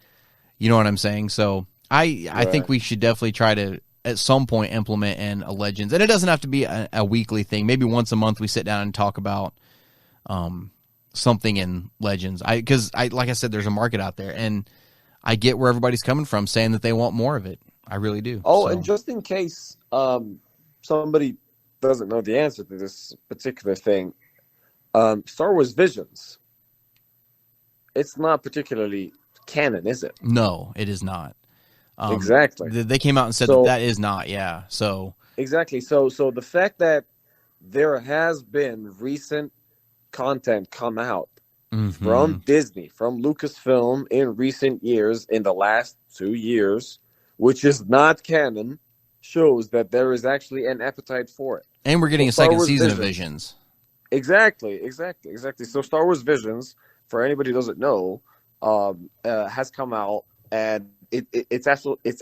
You know what I'm saying? So I think we should definitely try to, at some point, implement in a Legends. And it doesn't have to be a weekly thing. Maybe once a month we sit down and talk about something in Legends. Because like I said, there's a market out there. And I get where everybody's coming from saying that they want more of it. I really do. Oh, and just in case somebody doesn't know the answer to this particular thing, Star Wars Visions, it's not particularly canon, is it? No, it is not. Exactly. They came out and said that is not, yeah. So exactly. So the fact that there has been recent content come out from Disney, from Lucasfilm in recent years, in the last 2 years, which is not canon, shows that there is actually an appetite for it. And we're getting a second season of Visions. Exactly. So Star Wars Visions, for anybody who doesn't know, has come out, and it's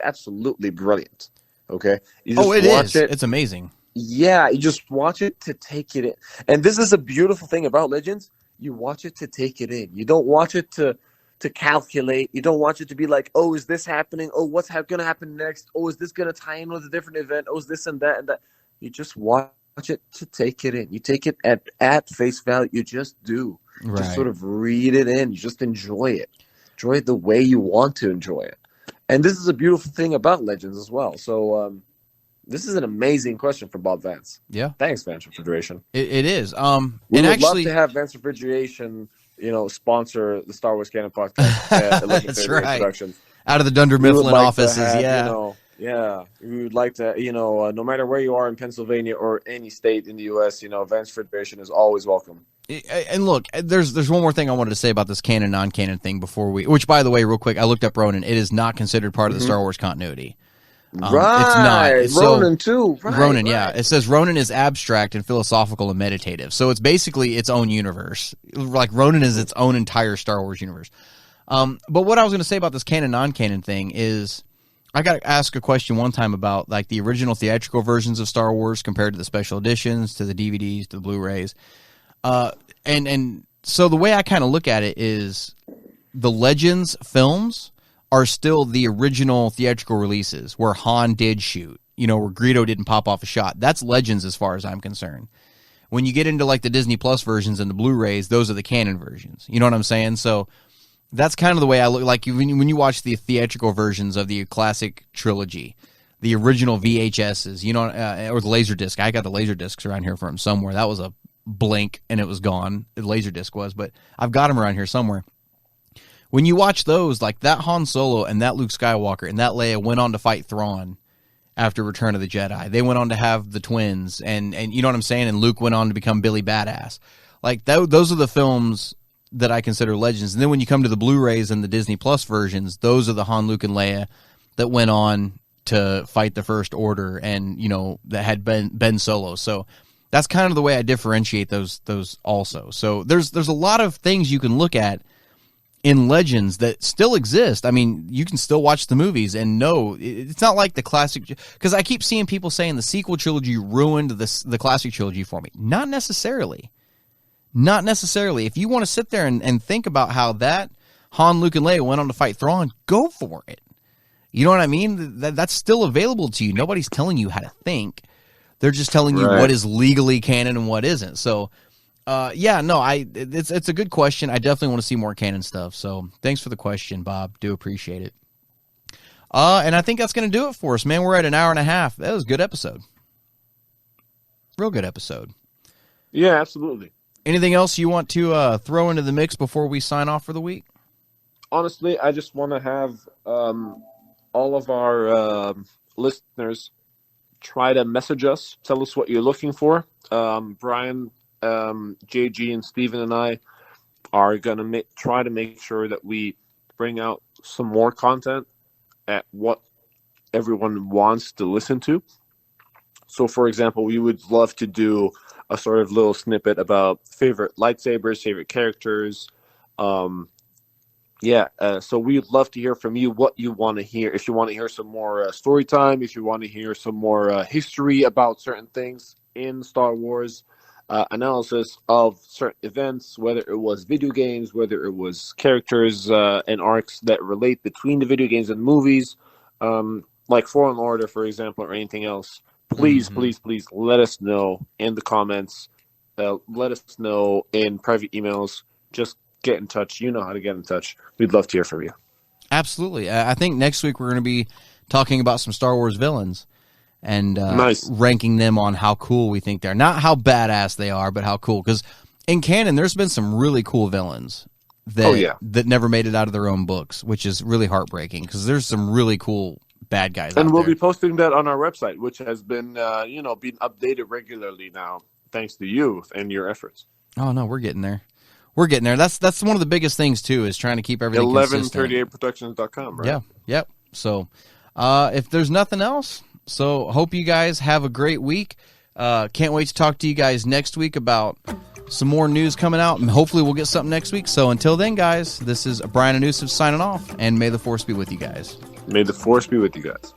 absolutely brilliant. Okay, It is. It's amazing. Yeah, you just watch it to take it in. And this is a beautiful thing about Legends. You watch it to take it in. You don't watch it to calculate. You don't watch it to be like, oh, is this happening? Oh, what's going to happen next? Oh, is this going to tie in with a different event? Oh, is this and that and that? You just watch it to take it in. You take it at face value. You just do. Right. Just sort of read it in. You just enjoy it. Enjoy it the way you want to enjoy it. And this is a beautiful thing about Legends as well. So this is an amazing question for Bob Vance. Yeah. Thanks, Vance Refrigeration. It is. We and would actually, love to have Vance Refrigeration, sponsor the Star Wars Canon Podcast at 11 That's Favorite right. Productions. out of the Dunder We would Mifflin like to offices, have, yeah. We would like to, no matter where you are in Pennsylvania or any state in the U.S., Vance Refrigeration is always welcome. And look, there's one more thing I wanted to say about this canon non-canon thing before which, by the way, real quick, I looked up Ronin. It is not considered part of the Star Wars continuity. Right. It's not. Ronin too. Right, Ronin, right. Yeah. It says Ronin is abstract and philosophical and meditative. So it's basically its own universe. Like Ronin is its own entire Star Wars universe. But what I was going to say about this canon non-canon thing is I got asked a question one time about like the original theatrical versions of Star Wars compared to the special editions, to the DVDs, to the Blu-rays. And so the way I kind of look at it is the Legends films are still the original theatrical releases where Han did shoot, where Greedo didn't pop off a shot. That's Legends as far as I'm concerned. When you get into like the Disney Plus versions and the Blu-rays, those are the canon versions. You know what I'm saying? So that's kind of the way I look. Like when you watch the theatrical versions of the classic trilogy, the original VHSs, or the Laserdisc. I got the Laserdiscs around here from somewhere. That was a blink and it was gone. The Laserdisc was, but I've got them around here somewhere. When you watch those, like that Han Solo and that Luke Skywalker and that Leia went on to fight Thrawn after Return of the Jedi. They went on to have the twins, and you know what I'm saying? And Luke went on to become Billy Badass. Like those are the films that I consider Legends. And then when you come to the Blu-rays and the Disney Plus versions, those are the Han, Luke, and Leia that went on to fight the First Order and, that had Ben Solo. So that's kind of the way I differentiate those also. So there's a lot of things you can look at in Legends that still exist. I mean, you can still watch the movies and know it's not like the classic, because I keep seeing people saying the sequel trilogy ruined the classic trilogy for me. Not necessarily. If you want to sit there and think about how that Han, Luke, and Leia went on to fight Thrawn, go for it. You know what I mean? That's still available to you. Nobody's telling you how to think. They're just telling you what is legally canon and what isn't. So, it's a good question. I definitely want to see more canon stuff. So thanks for the question, Bob. Do appreciate it. And I think that's going to do it for us, man. We're at an hour and a half. That was a good episode. Real good episode. Yeah, absolutely. Anything else you want to throw into the mix before we sign off for the week? Honestly, I just want to have all of our listeners try to message us. Tell us what you're looking for. Brian, JG, and Steven and I are going to try to make sure that we bring out some more content at what everyone wants to listen to. So, for example, we would love to do a sort of little snippet about favorite lightsabers, favorite characters. So we'd love to hear from you what you want to hear. If you want to hear some more story time, if you want to hear some more history about certain things in Star Wars, analysis of certain events, whether it was video games, whether it was characters and arcs that relate between the video games and movies, like Fallen Order, for example, or anything else, please let us know in the comments. Let us know in private emails. Just get in touch. You know how to get in touch. We'd love to hear from you. Absolutely. I think next week we're going to be talking about some Star Wars villains and ranking them on how cool we think they're. Not how badass they are, but how cool. Because in canon, there's been some really cool villains that never made it out of their own books, which is really heartbreaking because there's some really cool bad guys and out we'll there. be posting that on our website, which has been, being updated regularly now, thanks to you and your efforts. Oh, no, we're getting there. That's one of the biggest things, too, is trying to keep everything consistent. 1138productions.com, right? Yeah, yep. So if there's nothing else, so hope you guys have a great week. Can't wait to talk to you guys next week about some more news coming out, and hopefully we'll get something next week. So until then, guys, this is Brian and Usef signing off, and may the Force be with you guys. May the Force be with you guys.